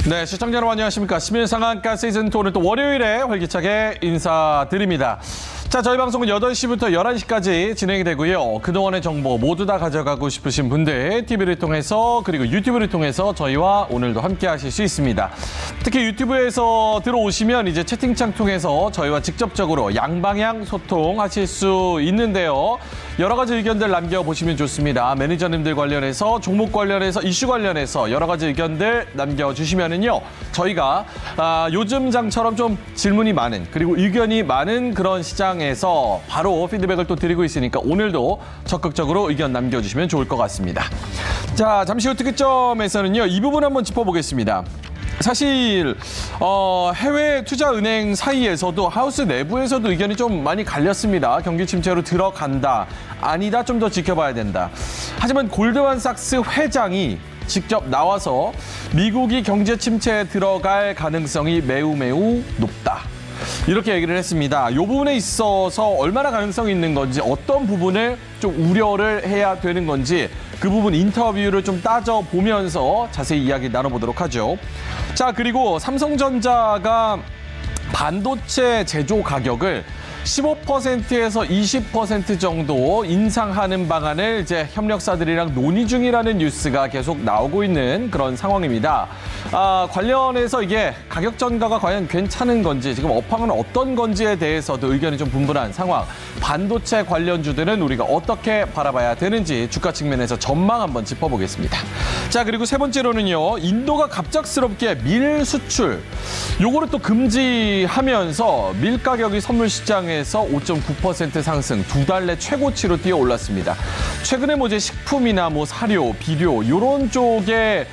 네, 시청자 여러분 안녕하십니까. 시민상한가 시즌2 오늘 또 월요일에 활기차게 인사드립니다. 자, 저희 방송은 8시부터 11시까지 진행이 되고요. 그동안의 정보 모두 다 가져가고 싶으신 분들 TV를 통해서 그리고 유튜브를 통해서 저희와 오늘도 함께 하실 수 있습니다. 특히 유튜브에서 들어오시면 이제 채팅창 통해서 저희와 직접적으로 양방향 소통하실 수 있는데요. 여러 가지 의견들 남겨보시면 좋습니다. 매니저님들 관련해서 종목 관련해서 이슈 관련해서 여러 가지 의견들 남겨주시면은요. 저희가 요즘장처럼 좀 질문이 많은 그리고 의견이 많은 그런 시장에서 바로 피드백을 또 드리고 있으니까 오늘도 적극적으로 의견 남겨주시면 좋을 것 같습니다. 자, 잠시 후 특급점에서는요. 이 부분 한번 짚어보겠습니다. 사실 해외 투자은행 사이에서도 하우스 내부에서도 의견이 좀 많이 갈렸습니다. 경기 침체로 들어간다, 아니다, 좀 더 지켜봐야 된다. 하지만 골드만삭스 회장이 직접 나와서 미국이 경제 침체에 들어갈 가능성이 매우 높다. 이렇게 얘기를 했습니다. 이 부분에 있어서 얼마나 가능성이 있는 건지, 어떤 부분을 좀 우려를 해야 되는 건지 그 부분 인터뷰를 좀 따져보면서 자세히 이야기 나눠보도록 하죠. 자, 그리고 삼성전자가 반도체 제조 가격을 15%에서 20% 정도 인상하는 방안을 이제 협력사들이랑 논의 중이라는 뉴스가 계속 나오고 있는 그런 상황입니다. 관련해서 이게 가격 전가가 과연 괜찮은 건지, 지금 업황은 어떤 건지에 대해서도 의견이 좀 분분한 상황. 반도체 관련주들은 우리가 어떻게 바라봐야 되는지 주가 측면에서 전망 한번 짚어보겠습니다. 자, 그리고 세 번째로는요. 인도가 갑작스럽게 밀 수출, 요거를 또 금지하면서 밀 가격이 선물 시장에서 5.9% 상승, 두 달 내 최고치로 뛰어 올랐습니다. 최근에 이제 식품이나 사료, 비료 이런 쪽에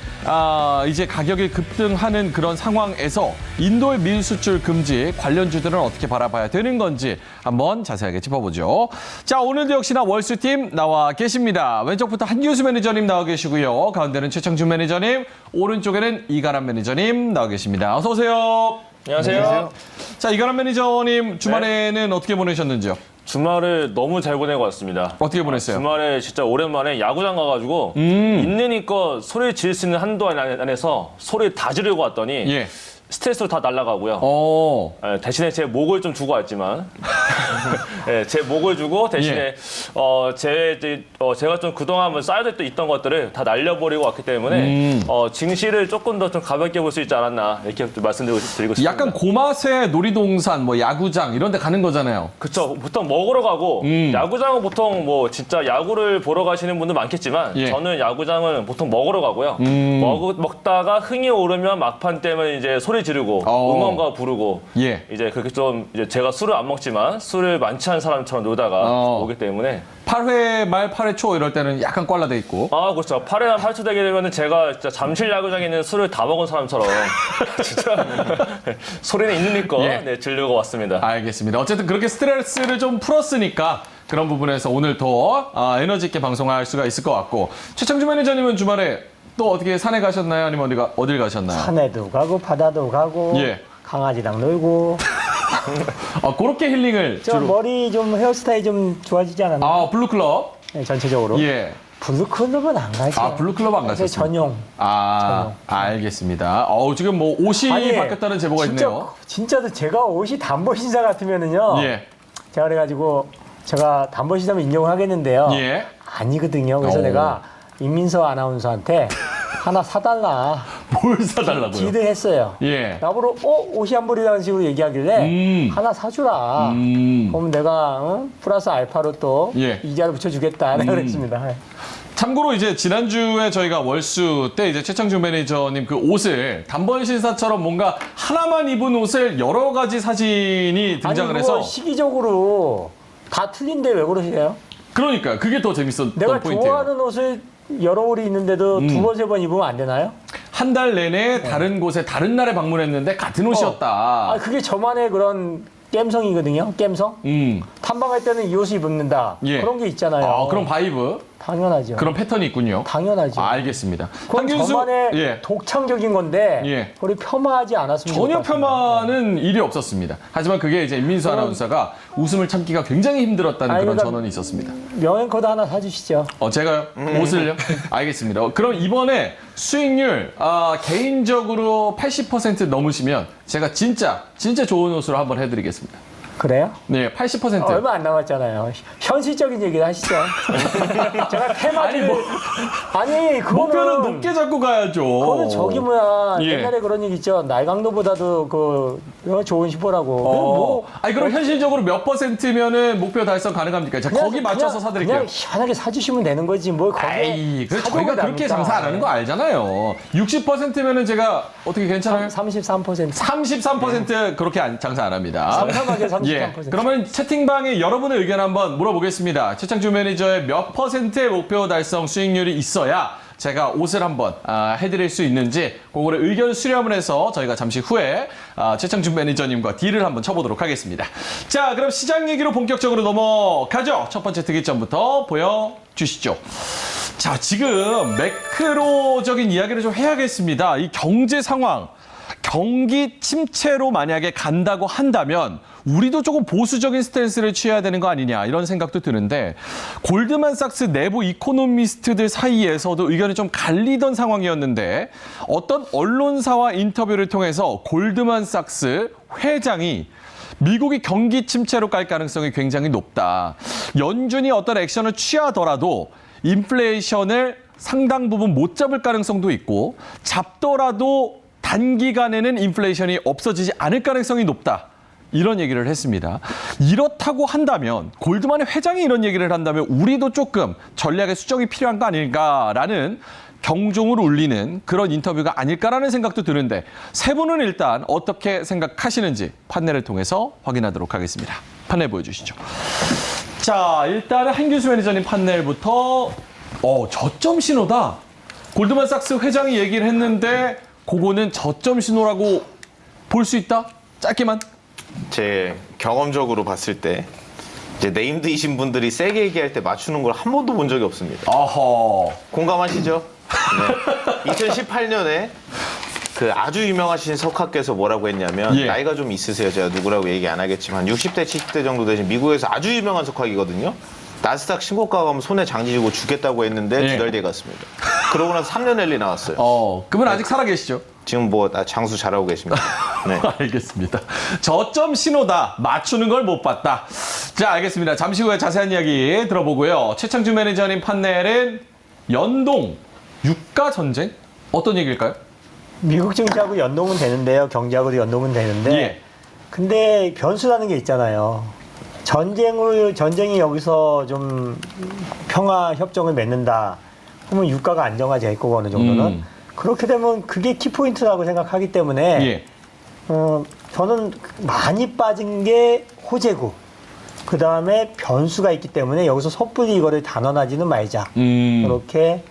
이제 가격이 급등하는 그런 상황에서 인도의 밀 수출 금지 관련주들은 어떻게 바라봐야 되는 건지 한번 자세하게 짚어보죠. 자, 오늘도 역시나 월수팀 나와 계십니다. 왼쪽부터 한규수 매니저님 나와 계시고요. 가운데는 최창준 매니저님, 오른쪽에는 이가람 매니저님 나와 계십니다. 어서 오세요. 안녕하세요. 자, 이가람 매니저님 주말에는 어떻게 보내셨는지요? 주말을 너무 잘 보내고 왔습니다. 어떻게 보냈어요? 주말에 진짜 오랜만에 야구장 가가지고 있는 힘껏 소리 지를 수 있는 한도 안에서 소리 다 지르고 왔더니 예. 스트레스로 다 날아가고요. 대신에 제 목을 좀 주고 왔지만 제 목을 주고 대신에 제가 좀 그동안 쌓여져 있던 것들을 다 날려버리고 왔기 때문에 증시를 조금 더 좀 가볍게 볼 수 있지 않았나 이렇게 말씀드리고 싶습니다. 약간 고마세 놀이동산, 야구장 이런 데 가는 거잖아요. 그쵸. 보통 먹으러 가고 야구장은 보통 진짜 야구를 보러 가시는 분들 많겠지만 예. 저는 야구장은 보통 먹으러 가고요. 먹다가 흥이 오르면 막판 때문에 이제 소리 지르고 응원가 부르고 예. 이제 그렇게 좀 이제 제가 술을 안 먹지만 술을 많지 않은 사람처럼 놀다가 오기 때문에 8회 말 8회 초 이럴 때는 약간 꽐라돼 있고. 그렇죠. 8회나 8초 되게 되면은 제가 진짜 잠실 야구장에 있는 술을 다 먹은 사람처럼 진짜 소리는 있는 힘껏 지르고 왔습니다. 알겠습니다. 어쨌든 그렇게 스트레스를 좀 풀었으니까 그런 부분에서 오늘 더 에너지 있게 방송할 수가 있을 것 같고. 최창준 매니저님은 주말에 또 어떻게 산에 가셨나요? 아니면 어딜 가셨나요? 산에도 가고 바다도 가고 강아지랑 놀고. 그렇게 힐링을 좀 머리 좀 헤어스타일 좀 좋아지지 않았나? 블루클럽. 네, 전체적으로. 예. 블루클럽은 안 가죠. 블루클럽 안 가셨어요? 전용. 알겠습니다. 지금 옷이 바뀌었다는 제보가 있네요. 진짜도 제가 옷이 단벌 신사 같으면은요. 예. 제가 그래가지고 제가 단벌 신사면 인정을 하겠는데요. 예. 아니거든요. 그래서 내가 임민서 아나운서한테 하나 사달라. 뭘 사달라고요? 기대했어요. 예. 나보러 옷이 한 벌이라는 식으로 얘기하길래 하나 사주라. 그럼 내가 플러스 알파로 또 이자를 붙여주겠다. 내가 그랬습니다. 참고로 이제 지난주에 저희가 월수 때 이제 최창준 매니저님 그 옷을 단번 신사처럼 뭔가 하나만 입은 옷을 여러 가지 사진이 등장을 해서 시기적으로 다 틀린데 왜 그러세요? 그러니까 그게 더 재밌었던 내가 포인트예요. 좋아하는 옷을 여러 올이 있는데도 두 번, 세 번 입으면 안 되나요? 한 달 내내 다른 곳에 다른 날에 방문했는데 같은 옷이었다. 그게 저만의 그런 깸성이거든요. 깸성. 탐방할 때는 이 옷을 입는다. 그런 게 있잖아요. 그런 바이브. 당연하죠. 그런 패턴이 있군요. 당연하죠. 알겠습니다. 그건 저만의 독창적인 건데 우리 폄하하지 않았으면 전혀 좋겠습니다. 폐마는 일이 없었습니다. 하지만 그게 이제 임민수 아나운서가 웃음을 참기가 굉장히 힘들었다는 그런 그러니까 전언이 있었습니다. 명앵커도 하나 사주시죠. 제가요? 옷을요? 알겠습니다. 그럼 이번에 수익률 개인적으로 80% 넘으시면 제가 진짜 좋은 옷으로 한번 해드리겠습니다. 그래요? 네, 80%. 얼마 안 남았잖아요. 현실적인 얘기를 하시죠. 제가 테마를 아니 그거는 목표는 높게 잡고 가야죠. 그거는 저기 뭐야 예. 옛날에 그런 얘기 있죠. 날강도보다도 좋은 슈퍼라고. 그럼 현실적으로 몇 %면은 목표 달성 가능합니까? 자, 거기 맞춰서 사드릴게요. 그냥 시원하게 사주시면 되는 거지. 뭘 거기. 그래서 저희가 그렇게 장사 안 하는 거 알잖아요. 60%면은 제가 어떻게 괜찮아요? 33%. 33% 그렇게 장사 안 합니다. 삼삼하게 33%. 그러면 채팅방에 여러분의 의견 한번 물어보겠습니다. 최창주 매니저의 몇 %의 목표 달성 수익률이 있어야 제가 옷을 한번 해드릴 수 있는지 그거를 의견 수렴을 해서 저희가 잠시 후에 최창주 매니저님과 딜을 한번 쳐보도록 하겠습니다. 자, 그럼 시장 얘기로 본격적으로 넘어가죠. 첫 번째 특이점부터 보여주시죠. 자, 지금 매크로적인 이야기를 좀 해야겠습니다. 이 경제 상황, 경기 침체로 만약에 간다고 한다면 우리도 조금 보수적인 스탠스를 취해야 되는 거 아니냐 이런 생각도 드는데 골드만삭스 내부 이코노미스트들 사이에서도 의견이 좀 갈리던 상황이었는데 어떤 언론사와 인터뷰를 통해서 골드만삭스 회장이 미국이 경기 침체로 갈 가능성이 굉장히 높다. 연준이 어떤 액션을 취하더라도 인플레이션을 상당 부분 못 잡을 가능성도 있고 잡더라도 단기간에는 인플레이션이 없어지지 않을 가능성이 높다. 이런 얘기를 했습니다. 이렇다고 한다면 골드만의 회장이 이런 얘기를 한다면 우리도 조금 전략의 수정이 필요한 거 아닐까라는 경종을 울리는 그런 인터뷰가 아닐까라는 생각도 드는데 세 분은 일단 어떻게 생각하시는지 판넬을 통해서 확인하도록 하겠습니다. 판넬 보여주시죠. 자, 일단은 한규수 매니저님 판넬부터 저점 신호다. 골드만삭스 회장이 얘기를 했는데 그거는 저점 신호라고 볼 수 있다? 짧게만. 제 경험적으로 봤을 때 이제 네임드이신 분들이 세게 얘기할 때 맞추는 걸 한 번도 본 적이 없습니다. 어허. 공감하시죠? 네. 2018년에 그 아주 유명하신 석학께서 뭐라고 했냐면 나이가 좀 있으세요. 제가 누구라고 얘기 안 하겠지만 60대, 70대 정도 되신 미국에서 아주 유명한 석학이거든요. 나스닥 신고가 가면 손에 장지 쥐고 죽겠다고 했는데 2달 뒤에 갔습니다. 그러고 나서 3년 랠리 나왔어요. 그분 아직 살아계시죠? 지금 장수 잘하고 계십니다. 네. 알겠습니다. 저점 신호다. 맞추는 걸 못 봤다. 자, 알겠습니다. 잠시 후에 자세한 이야기 들어보고요. 최창주 매니저님 판넬은 연동, 유가 전쟁? 어떤 얘기일까요? 미국 증시하고 연동은 되는데요. 경제하고도 연동은 되는데. 근데 변수라는 게 있잖아요. 전쟁이 여기서 좀 평화 협정을 맺는다. 그러면 유가가 안정화될 거고 어느 정도는. 그렇게 되면 그게 키포인트라고 생각하기 때문에 저는 많이 빠진 게 호재고 그다음에 변수가 있기 때문에 여기서 섣불리 이거를 단언하지는 말자. 그렇게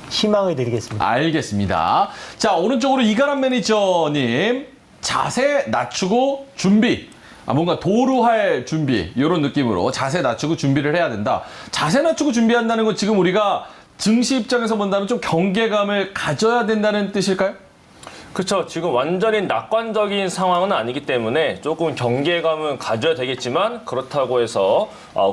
희망을 드리겠습니다. 알겠습니다. 자, 오른쪽으로 이가람 매니저님 자세 낮추고 준비. 뭔가 도루할 준비 이런 느낌으로 자세 낮추고 준비를 해야 된다. 자세 낮추고 준비한다는 건 지금 우리가 증시 입장에서 본다면 좀 경계감을 가져야 된다는 뜻일까요? 그렇죠. 지금 완전히 낙관적인 상황은 아니기 때문에 조금 경계감은 가져야 되겠지만 그렇다고 해서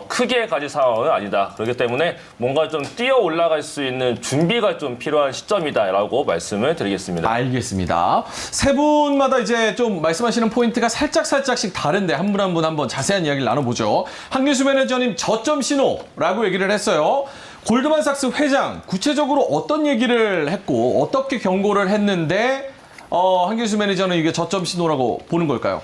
크게 가질 상황은 아니다. 그렇기 때문에 뭔가 좀 뛰어 올라갈 수 있는 준비가 좀 필요한 시점이다라고 말씀을 드리겠습니다. 알겠습니다. 세 분마다 이제 좀 말씀하시는 포인트가 살짝씩 다른데 한 분 한 분 한번 자세한 이야기를 나눠보죠. 한규수 매니저님 저점 신호라고 얘기를 했어요. 골드만삭스 회장 구체적으로 어떤 얘기를 했고 어떻게 경고를 했는데 한규수 매니저는 이게 저점 신호라고 보는 걸까요?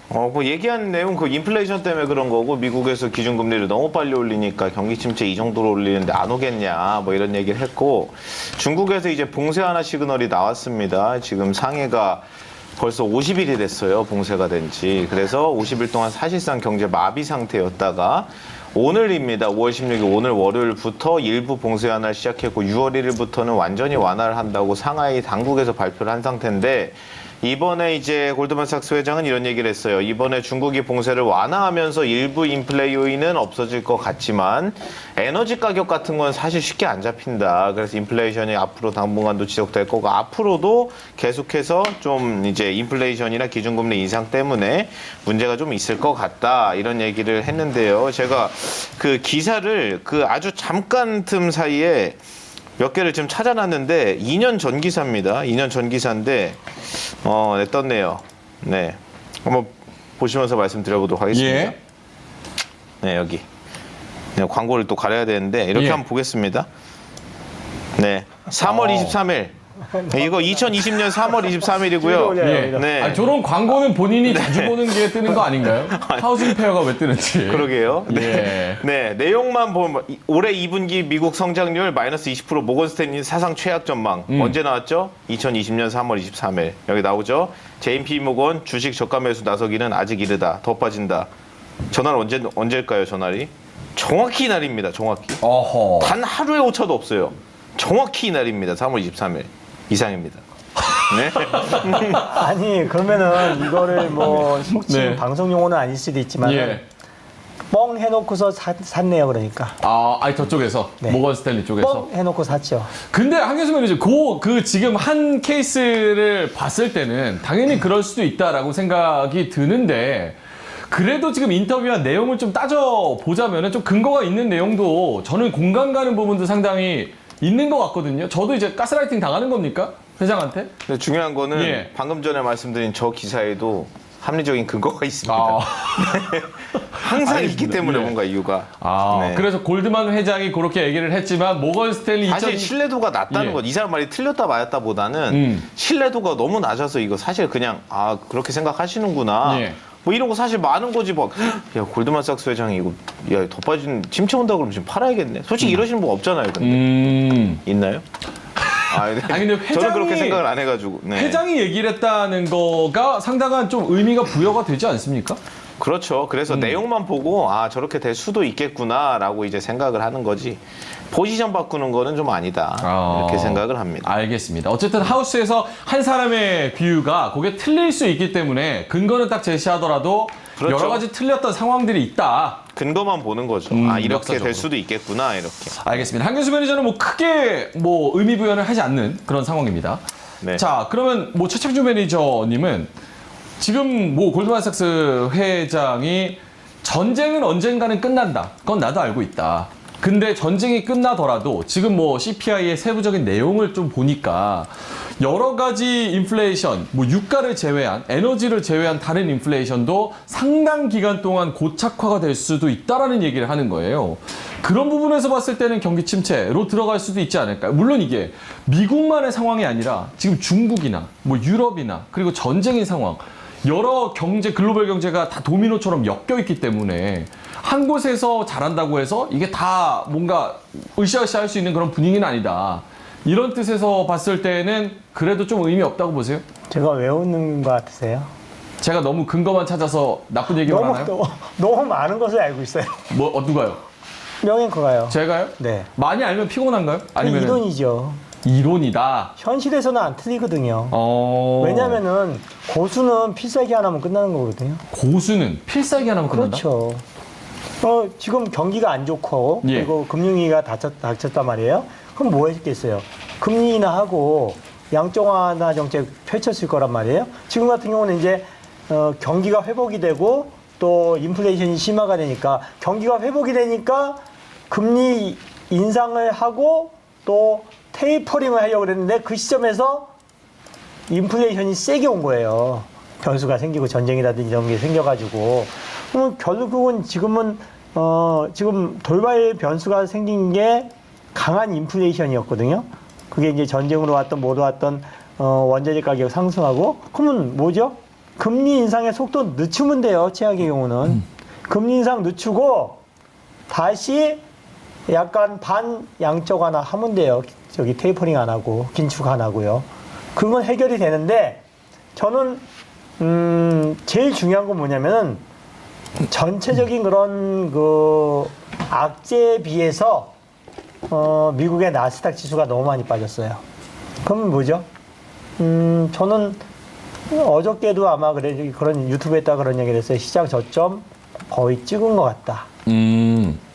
그 얘기한 내용 그 인플레이션 때문에 그런 거고 미국에서 기준금리를 너무 빨리 올리니까 경기 침체 이 정도로 올리는데 안 오겠냐 뭐 이런 얘기를 했고 중국에서 이제 봉쇄 하나 시그널이 나왔습니다. 지금 상해가 벌써 50일이 됐어요. 봉쇄가 된 지. 그래서 50일 동안 사실상 경제 마비 상태였다가 오늘입니다. 5월 16일 오늘 월요일부터 일부 봉쇄 완화를 시작했고 6월 1일부터는 완전히 완화를 한다고 상하이 당국에서 발표를 한 상태인데 이번에 이제 골드만삭스 회장은 이런 얘기를 했어요. 이번에 중국이 봉쇄를 완화하면서 일부 인플레 요인은 없어질 것 같지만 에너지 가격 같은 건 사실 쉽게 안 잡힌다. 그래서 인플레이션이 앞으로 당분간도 지속될 거고 앞으로도 계속해서 좀 이제 인플레이션이나 기준금리 인상 때문에 문제가 좀 있을 것 같다. 이런 얘기를 했는데요. 제가 그 기사를 그 아주 잠깐 틈 사이에 몇 개를 지금 찾아놨는데 2년 전 기사입니다. 2년 전 기사인데 네, 떴네요. 네, 한번 보시면서 말씀드려보도록 하겠습니다. 예. 네, 여기 네, 광고를 또 가려야 되는데 이렇게 예. 한번 보겠습니다. 네, 3월 23일 이거 2020년 3월 23일이고요. 예. 네. 아니, 저런 광고는 본인이 자주 보는 게 뜨는 거 아닌가요? 하우징 페어가 왜 뜨는지. 그러게요. 네. 예. 네, 내용만 보면 올해 2분기 미국 성장률 마이너스 20% 모건 스탠리 사상 최악 전망. 언제 나왔죠? 2020년 3월 23일. 여기 나오죠? JP 모건 주식 저가 매수 나서기는 아직 이르다. 더 빠진다. 전날 언제일까요, 전날이? 정확히 이날입니다. 정확히. 어허. 단 하루의 오차도 없어요. 정확히 이날입니다. 3월 23일. 이상입니다. 네. 아니 그러면은 이거를 뭐 혹시 네. 방송 용어는 아닐 수도 있지만 예. 뻥 해놓고서 샀네요. 그러니까 아니 저쪽에서 네. 모건 스탠리 쪽에서. 뻥 해놓고 샀죠. 근데 한교수 매니저 그 지금 한 케이스를 봤을 때는 당연히 그럴 수도 있다라고 생각이 드는데 그래도 지금 인터뷰한 내용을 좀 따져 보자면은 좀 근거가 있는 내용도 저는 공감 가는 부분도 상당히 있는 것 같거든요. 저도 이제 가스라이팅 당하는 겁니까? 회장한테? 근데 중요한 거는 예. 방금 전에 말씀드린 저 기사에도 합리적인 근거가 있습니다. 아. 항상 있기 알겠습니다. 때문에 예. 뭔가 이유가. 네. 그래서 골드만 회장이 그렇게 얘기를 했지만 모건 스탠리 사실 신뢰도가 낮다는 예. 것, 이 사람 말이 틀렸다 맞았다 보다는 신뢰도가 너무 낮아서 이거 사실 그냥 그렇게 생각하시는구나. 예. 뭐 이런 거 사실 많은 거지 뭐. 야 골드만삭스 회장이 이거 더 빠진 침체 온다 그러면 지금 팔아야겠네. 솔직히 이러시는 분 없잖아요. 근데 있나요? 네. 아니 근데 저는 그렇게 회장이 생각을 안 해가지고. 네. 회장이 얘기를 했다는 거가 상당한 좀 의미가 부여가 되지 않습니까? 그렇죠. 그래서 내용만 보고 저렇게 될 수도 있겠구나라고 이제 생각을 하는 거지. 포지션 바꾸는 거는 좀 아니다. 이렇게 생각을 합니다. 알겠습니다. 어쨌든 하우스에서 한 사람의 뷰가 그게 틀릴 수 있기 때문에 근거는 딱 제시하더라도 그렇죠. 여러 가지 틀렸던 상황들이 있다. 근거만 보는 거죠. 이렇게 역사적으로. 될 수도 있겠구나 이렇게. 알겠습니다. 한교수 매니저는 뭐 크게 뭐 의미 부여를 하지 않는 그런 상황입니다. 네. 자, 그러면 뭐 최창주 매니저님은 지금 뭐 골드만삭스 회장이 전쟁은 언젠가는 끝난다. 그건 나도 알고 있다. 근데 전쟁이 끝나더라도 지금 뭐 CPI의 세부적인 내용을 좀 보니까 여러 가지 인플레이션, 뭐 유가를 제외한, 에너지를 제외한 다른 인플레이션도 상당 기간 동안 고착화가 될 수도 있다라는 얘기를 하는 거예요. 그런 부분에서 봤을 때는 경기 침체로 들어갈 수도 있지 않을까요? 물론 이게 미국만의 상황이 아니라 지금 중국이나 뭐 유럽이나 그리고 전쟁의 상황, 여러 경제, 글로벌 경제가 다 도미노처럼 엮여 있기 때문에 한 곳에서 잘한다고 해서 이게 다 뭔가 으쌰으쌰 할 수 있는 그런 분위기는 아니다. 이런 뜻에서 봤을 때는 그래도 좀 의미 없다고 보세요? 제가 왜 웃는 것 같으세요? 제가 너무 근거만 찾아서 나쁜 얘기만 하나요? 너무 많은 것을 알고 있어요. 뭐, 누가요? 명예커가요. 제가요? 네. 많이 알면 피곤한가요? 아니면 이론이죠. 이론이다. 현실에서는 안 틀리거든요. 왜냐면은 고수는 필살기 하나면 끝나는 거거든요. 고수는 필살기 하나만 끝난다? 그렇죠. 지금 경기가 안 좋고 예. 그리고 금융위기가 닥쳤단 말이에요. 그럼 뭐 했겠어요? 금리 인하하고 양적 완화 정책 펼쳤을 거란 말이에요. 지금 같은 경우는 이제 경기가 회복이 되고 또 인플레이션이 심화가 되니까 경기가 회복이 되니까 금리 인상을 하고 또 테이퍼링을 하려고 그랬는데 그 시점에서 인플레이션이 세게 온 거예요. 변수가 생기고 전쟁이라든지 이런 게 생겨가지고 결국은 지금은 지금 돌발 변수가 생긴 게 강한 인플레이션이었거든요. 그게 이제 전쟁으로 왔던 뭐로 왔던 원자재 가격 상승하고 그러면 뭐죠? 금리 인상의 속도 늦추면 돼요. 최악의 경우는 금리 인상 늦추고 다시 약간 반양적 완화 하면 돼요. 저기 테이퍼링 안 하고 긴축 안 하고요. 그건 해결이 되는데 저는 제일 중요한 건 뭐냐면은 전체적인 그런 그 악재에 비해서 미국의 나스닥 지수가 너무 많이 빠졌어요. 그러면 뭐죠? 저는 어저께도 아마 그런 유튜브에다 그런 얘기를 했어요. 시장 저점 거의 찍은 것 같다.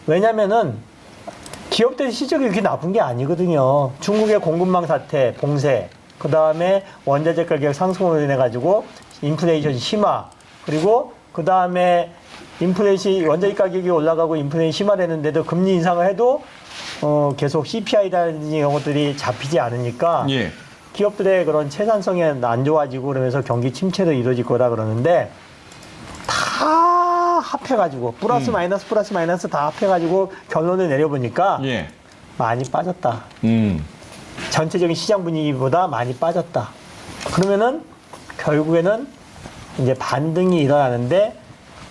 왜냐면은 기업들이 실적이 이렇게 나쁜 게 아니거든요. 중국의 공급망 사태, 봉쇄, 그 다음에 원자재 가격 상승으로 인해 가지고 인플레이션 심화, 그리고 그 다음에 원자재 가격이 올라가고 인플레이션 심화되는데도 금리 인상을 해도 계속 CPI라든지 이런 것들이 잡히지 않으니까 예. 기업들의 그런 채산성이 안 좋아지고 그러면서 경기 침체도 이루어질 거다 그러는데 다 합해가지고 플러스 마이너스 다 합해가지고 결론을 내려보니까 예. 많이 빠졌다. 전체적인 시장 분위기보다 많이 빠졌다. 그러면은 결국에는 이제 반등이 일어나는데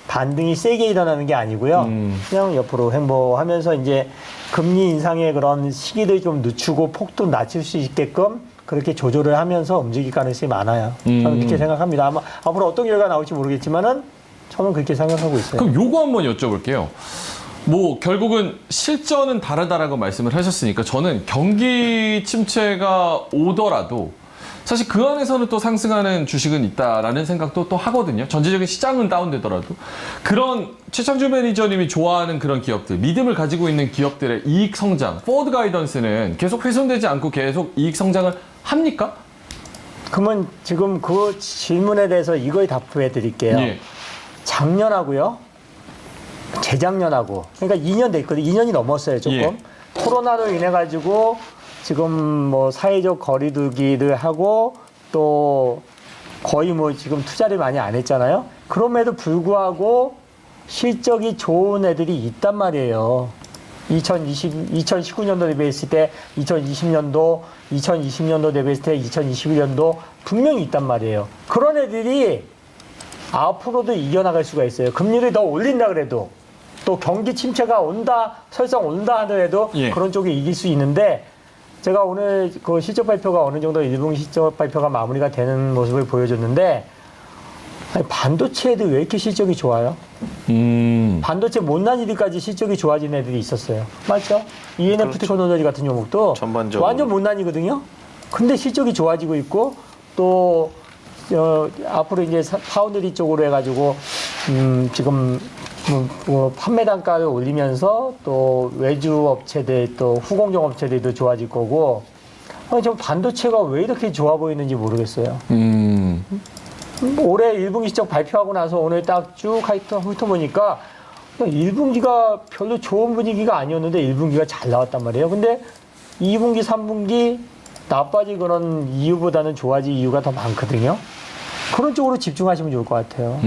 반등이 세게 일어나는 게 아니고요. 그냥 옆으로 횡보하면서 이제 금리 인상의 그런 시기를 좀 늦추고 폭도 낮출 수 있게끔 그렇게 조절을 하면서 움직일 가능성이 많아요. 저는 그렇게 생각합니다. 아마 앞으로 어떤 결과가 나올지 모르겠지만은 저는 그렇게 생각하고 있어요. 그럼 요거 한번 여쭤볼게요. 뭐 결국은 실전은 다르다라고 말씀을 하셨으니까 저는 경기 침체가 오더라도 사실 그 안에서는 또 상승하는 주식은 있다라는 생각도 또 하거든요. 전체적인 시장은 다운되더라도 그런 최창주 매니저님이 좋아하는 그런 기업들, 믿음을 가지고 있는 기업들의 이익 성장, 포워드 가이던스는 계속 훼손되지 않고 계속 이익 성장을 합니까? 그러면 지금 그 질문에 대해서 이걸 답해 드릴게요. 예. 작년하고요. 재작년하고 그러니까 2년 됐거든요. 2년이 넘었어요, 조금. 예. 코로나로 인해 가지고 지금 뭐 사회적 거리두기를 하고 또 거의 뭐 지금 투자를 많이 안 했잖아요. 그럼에도 불구하고 실적이 좋은 애들이 있단 말이에요. 2019년도 대비했을 때 2020년도 대비했을 때 2021년도 분명히 있단 말이에요. 그런 애들이 앞으로도 이겨나갈 수가 있어요. 금리를 더 올린다 그래도 또 경기 침체가 온다, 설상 온다 하더라도 예. 그런 쪽에 이길 수 있는데 제가 오늘 그 실적 발표가 어느 정도 1분기 실적 발표가 마무리가 되는 모습을 보여줬는데 아니, 반도체에도 왜 이렇게 실적이 좋아요? 반도체 못난 일까지 실적이 좋아진 애들이 있었어요. 맞죠? ENF 그렇죠. 테크놀로지 같은 종목도 전반적으로. 완전 못난이거든요. 근데 실적이 좋아지고 있고 또 앞으로 이제 파운드리 쪽으로 해가지고 지금 판매 단가를 올리면서 또 외주 업체들 또 후공정 업체들도 좋아질 거고 저 반도체가 왜 이렇게 좋아 보이는지 모르겠어요. 올해 1분기 실적 발표하고 나서 오늘 딱 쭉 훑어보니까 1분기가 별로 좋은 분위기가 아니었는데 1분기가 잘 나왔단 말이에요. 근데 2분기, 3분기 나빠질 그런 이유보다는 좋아질 이유가 더 많거든요. 그런 쪽으로 집중하시면 좋을 것 같아요.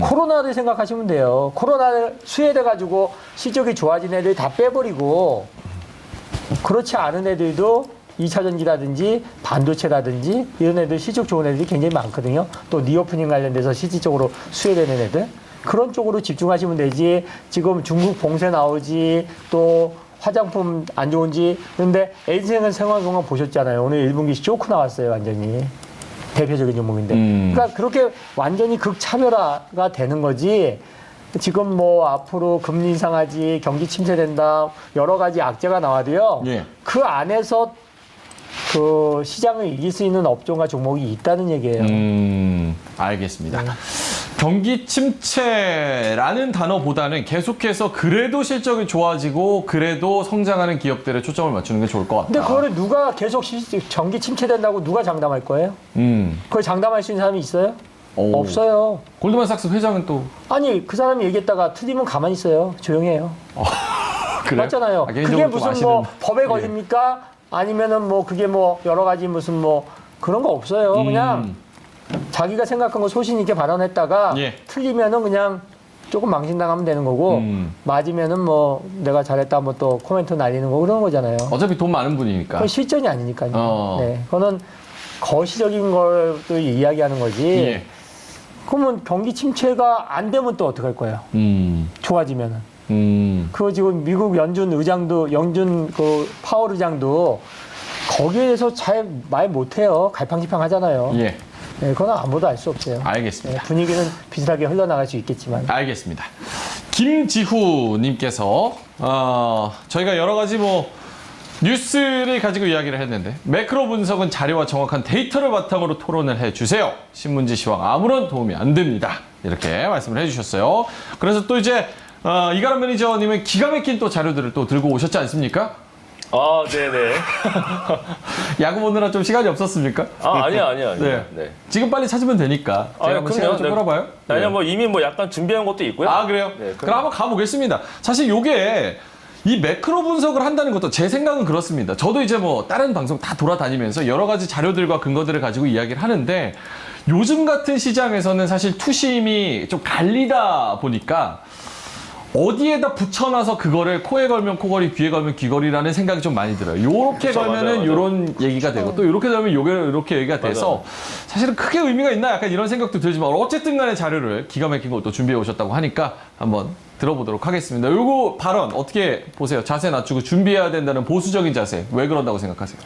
코로나를 생각하시면 돼요. 코로나를 수혜돼가지고 실적이 좋아진 애들 다 빼버리고 그렇지 않은 애들도 2차전지라든지 반도체라든지 이런 애들 실적 좋은 애들이 굉장히 많거든요. 또 리오프닝 관련돼서 실질적으로 수혜되는 애들. 그런 쪽으로 집중하시면 되지. 지금 중국 봉쇄 나오지 또 화장품 안 좋은지. 그런데 에이즈생은 생활건강 보셨잖아요. 오늘 1분기 쇼크 나왔어요. 완전히. 대표적인 종목인데. 그러니까 그렇게 완전히 극차별화가 되는 거지. 지금 뭐 앞으로 금리 인상하지, 경기 침체된다, 여러 가지 악재가 나와도요. 예. 그 안에서 그 시장을 이길 수 있는 업종과 종목이 있다는 얘기예요. 알겠습니다. 경기 침체라는 단어보다는 계속해서 그래도 실적이 좋아지고 그래도 성장하는 기업들에 초점을 맞추는 게 좋을 것 같다. 근데 그거를 누가 계속 경기 침체된다고 누가 장담할 거예요? 그걸 장담할 수 있는 사람이 있어요? 오. 없어요. 골드만삭스 회장은 또 아니 그 사람이 얘기했다가 틀리면 가만히 있어요. 조용히 해요. 그래요? 맞잖아요. 아, 그게 개인적으로 좀 무슨 아시는- 뭐 법에 예. 걸립니까? 아니면은 뭐 그게 뭐 여러 가지 무슨 뭐 그런 거 없어요. 그냥 자기가 생각한 거 소신 있게 발언했다가 예. 틀리면은 그냥 조금 망신당하면 되는 거고 맞으면은 뭐 내가 잘했다 뭐 또 코멘트 날리는 거 그런 거잖아요. 어차피 돈 많은 분이니까. 그건 실전이 아니니까요. 어. 네, 그거는 거시적인 걸 또 이야기하는 거지. 예. 그러면 경기 침체가 안 되면 또 어떡할 거예요? 좋아지면은. 그 지금 미국 영준 그 파월 의장도 거기에 대해서 잘 말 못해요. 갈팡질팡 하잖아요. 예. 네, 그건 아무도 알 수 없어요. 알겠습니다. 네, 분위기는 비슷하게 흘러나갈 수 있겠지만. 알겠습니다. 김지후님께서 저희가 여러 가지 뭐 뉴스를 가지고 이야기를 했는데 매크로 분석은 자료와 정확한 데이터를 바탕으로 토론을 해주세요. 신문지 시황 아무런 도움이 안 됩니다. 이렇게 말씀을 해주셨어요. 그래서 또 이제 이가람 매니저님은 기가 막힌 또 자료들을 또 들고 오셨지 않습니까? 아, 네네. 야구 보느라 좀 시간이 없었습니까? 아니요. 네. 네. 지금 빨리 찾으면 되니까 제가 한번 시간 좀 끌어봐요. 아니, 뭐 이미 뭐 약간 준비한 것도 있고요. 아, 그래요? 네, 그럼 한번 가보겠습니다. 사실 요게 이 매크로 분석을 한다는 것도 제 생각은 그렇습니다. 저도 이제 뭐 다른 방송 다 돌아다니면서 여러 가지 자료들과 근거들을 가지고 이야기를 하는데 요즘 같은 시장에서는 사실 투심이 좀 갈리다 보니까 어디에다 붙여놔서 그거를 코에 걸면 코걸이, 귀에 걸면 귀걸이라는 생각이 좀 많이 들어요. 요렇게 그쵸, 걸면은 맞아요. 요런 얘기가 되고 또 요렇게 되면 요렇게 얘기가 돼서 사실은 크게 의미가 있나 약간 이런 생각도 들지만 어쨌든 간에 자료를 기가 막힌 것도 준비해 오셨다고 하니까 한번 들어보도록 하겠습니다. 요거 발언 어떻게 보세요? 자세 낮추고 준비해야 된다는 보수적인 자세 왜 그런다고 생각하세요?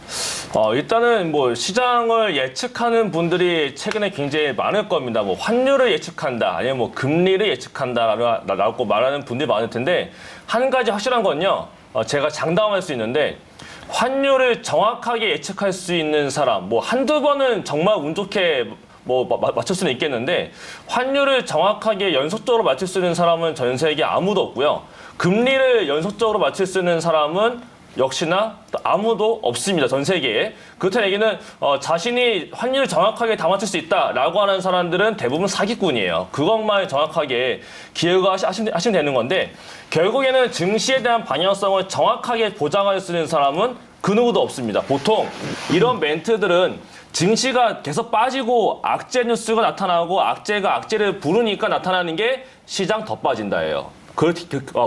일단은 뭐 시장을 예측하는 분들이 최근에 굉장히 많을 겁니다. 뭐 환율을 예측한다, 아니면 뭐 금리를 예측한다라고 말하는 분들이 많을 텐데 한 가지 확실한 건요. 제가 장담할 수 있는데 환율을 정확하게 예측할 수 있는 사람, 뭐 한두 번은 정말 운 좋게 맞출 수는 있겠는데 환율을 정확하게 연속적으로 맞출 수 있는 사람은 전 세계에 아무도 없고요. 금리를 연속적으로 맞출 수 있는 사람은 역시나 또 아무도 없습니다. 전 세계에. 그렇다는 얘기는 자신이 환율을 정확하게 다 맞출 수 있다라고 하는 사람들은 대부분 사기꾼이에요. 그것만 정확하게 기억을 하시면 되는 건데 결국에는 증시에 대한 방향성을 정확하게 보장할 수 있는 사람은 그 누구도 없습니다. 보통 이런 멘트들은 증시가 계속 빠지고 악재 뉴스가 나타나고 악재가 악재를 부르니까 나타나는 게 시장 더 빠진다예요.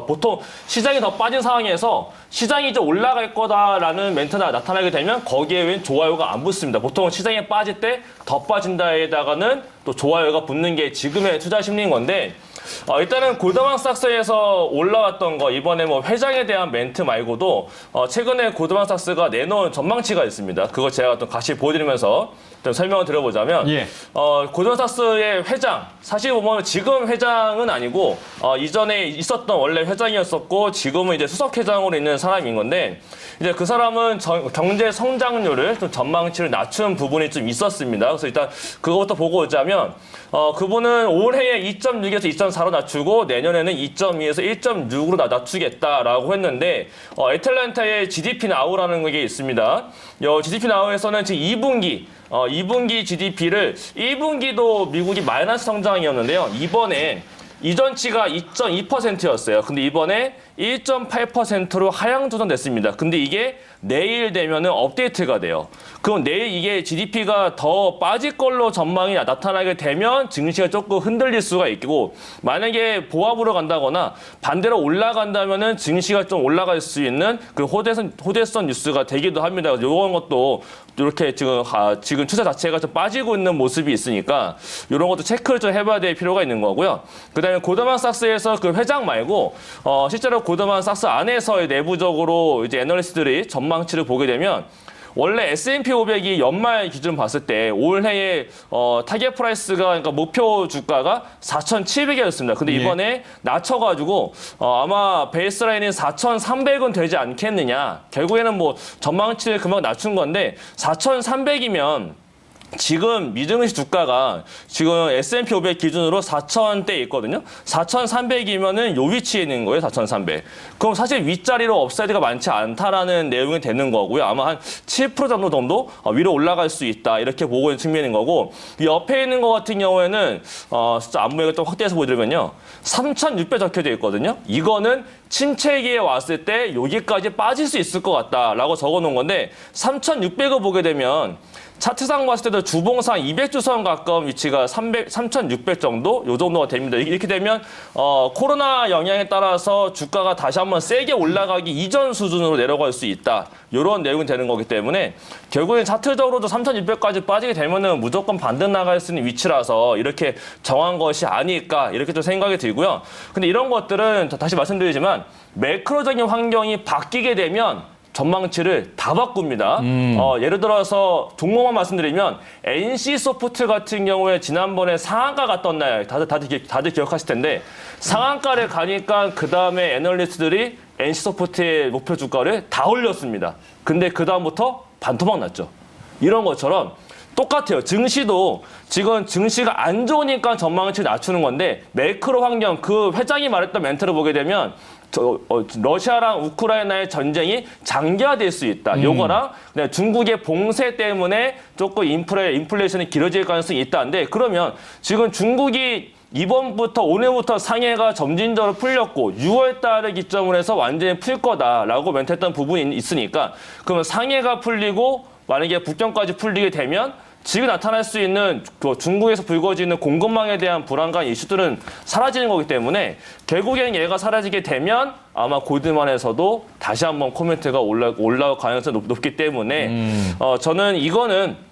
보통 시장이 더 빠진 상황에서 시장이 이제 올라갈 거다라는 멘트가 나타나게 되면 거기에 웬 좋아요가 안 붙습니다. 보통 시장에 빠질 때 더 빠진다에다가는 또 좋아요가 붙는 게 지금의 투자 심리인 건데 일단은 골드만삭스에서 올라왔던 거 이번에 뭐 회장에 대한 멘트 말고도 최근에 골드만삭스가 내놓은 전망치가 있습니다. 그거 제가 또 같이 보여드리면서 좀 설명을 드려보자면 예. 골드만삭스의 회장 사실 보면 지금 회장은 아니고 이전에 있었던 원래 회장이었었고 지금은 이제 수석 회장으로 있는 사람인 건데 이제 그 사람은 경제 성장률을 좀 전망치를 낮춘 부분이 좀 있었습니다. 그래서 일단 그것부터 보고 오자면 그분은 올해에 2.6에서 2.4로 낮추고 내년에는 2.2에서 1.6으로 낮추겠다라고 했는데 애틀랜타의 GDP 나우라는 게 있습니다. GDP 나우에서는 지금 2분기 GDP를 1분기도 미국이 마이너스 성장이었는데요. 이번에 이전치가 2.2%였어요. 근데 이번에 1.8%로 하향 조정됐습니다. 근데 이게 내일 되면은 업데이트가 돼요. 그럼 내일 이게 GDP가 더 빠질 걸로 전망이 나타나게 되면 증시가 조금 흔들릴 수가 있고 만약에 보합으로 간다거나 반대로 올라간다면은 증시가 좀 올라갈 수 있는 그 호재성 뉴스가 되기도 합니다. 이런 것도 이렇게 지금 추세 자체가 좀 빠지고 있는 모습이 있으니까 이런 것도 체크를 좀 해봐야 될 필요가 있는 거고요. 그다음에 골드만삭스에서 그 회장 말고 실제로 골드만삭스 안에서 내부적으로 이제 애널리스트들이 전망치를 보게 되면 원래 S&P 500이 연말 기준 봤을 때 올해의 타겟 프라이스가 그러니까 목표 주가가 4,700이었습니다. 근데 이번에 낮춰가지고 아마 베이스라인이 4,300은 되지 않겠느냐. 결국에는 뭐 전망치를 그만 낮춘 건데 4,300이면 지금 미증시 주가가 지금 S&P 500 기준으로 4,000대에 있거든요. 4,300이면은 요 위치에 있는 거예요. 4,300. 그럼 사실 윗자리로 업사이드가 많지 않다라는 내용이 되는 거고요. 아마 한 7% 정도 위로 올라갈 수 있다. 이렇게 보고 있는 측면인 거고 이 옆에 있는 거 같은 경우에는 진짜 안무액을 또 확대해서 보여드리면요. 3,600 적혀져 있거든요. 이거는 침체기에 왔을 때 여기까지 빠질 수 있을 것 같다라고 적어놓은 건데 3,600을 보게 되면 차트상 봤을 때도 주봉상 200주선 가까운 위치가 3,600 정도? 요 정도가 됩니다. 이렇게 되면 코로나 영향에 따라서 주가가 다시 한번 세게 올라가기 이전 수준으로 내려갈 수 있다. 이런 내용이 되는 거기 때문에 결국엔 차트적으로도 3,600까지 빠지게 되면은 무조건 반등 나갈 수 있는 위치라서 이렇게 정한 것이 아닐까 이렇게 좀 생각이 들고요. 근데 이런 것들은 다시 말씀드리지만 매크로적인 환경이 바뀌게 되면 전망치를 다 바꿉니다. 예를 들어서 종목만 말씀드리면 NC소프트 같은 경우에 지난번에 상한가 갔던 날 다들 기억하실 텐데 상한가를 가니까 그 다음에 애널리스트들이 NC소프트의 목표 주가를 다 올렸습니다. 근데 그 다음부터 반토막 났죠. 이런 것처럼 똑같아요. 증시도 지금 증시가 안 좋으니까 전망치 낮추는 건데 매크로 환경 그 회장이 말했던 멘트를 보게 되면 러시아랑 우크라이나의 전쟁이 장기화될 수 있다. 요거랑 중국의 봉쇄 때문에 조금 인플레이션이 길어질 가능성이 있다는데 그러면 지금 중국이 이번부터 오늘부터 상해가 점진적으로 풀렸고 6월 달을 기점으로 해서 완전히 풀 거다라고 멘트했던 부분이 있으니까 그러면 상해가 풀리고 만약에 북경까지 풀리게 되면 지금 나타날 수 있는 중국에서 불거지는 공급망에 대한 불안감 이슈들은 사라지는 거기 때문에 결국엔 얘가 사라지게 되면 아마 골드만에서도 다시 한번 코멘트가 올라올 가능성이 높기 때문에 저는 이거는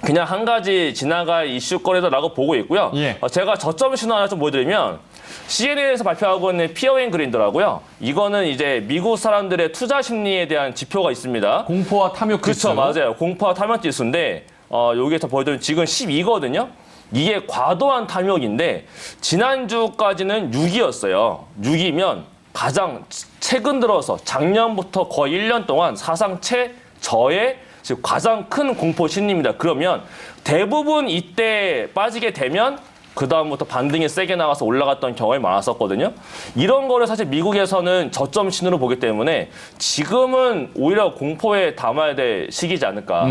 그냥 한 가지 지나갈 이슈거리다라고 보고 있고요. 예. 제가 저점 신호 하나 좀 보여드리면 CNN에서 발표하고 있는 피어앤 그린더라고요. 이거는 이제 미국 사람들의 투자 심리에 대한 지표가 있습니다. 공포와 탐욕 지수. 그렇죠, 맞아요. 공포와 탐욕 지수인데 여기서 보여드리면 지금 12거든요. 이게 과도한 탐욕인데 지난주까지는 6이었어요. 6이면 가장 최근 들어서 작년부터 거의 1년 동안 사상 최저의 지금 가장 큰 공포 심리입니다. 그러면 대부분 이때 빠지게 되면 그 다음부터 반등이 세게 나가서 올라갔던 경험이 많았었거든요. 이런 거를 사실 미국에서는 저점 신호로 보기 때문에 지금은 오히려 공포에 담아야 될 시기지 않을까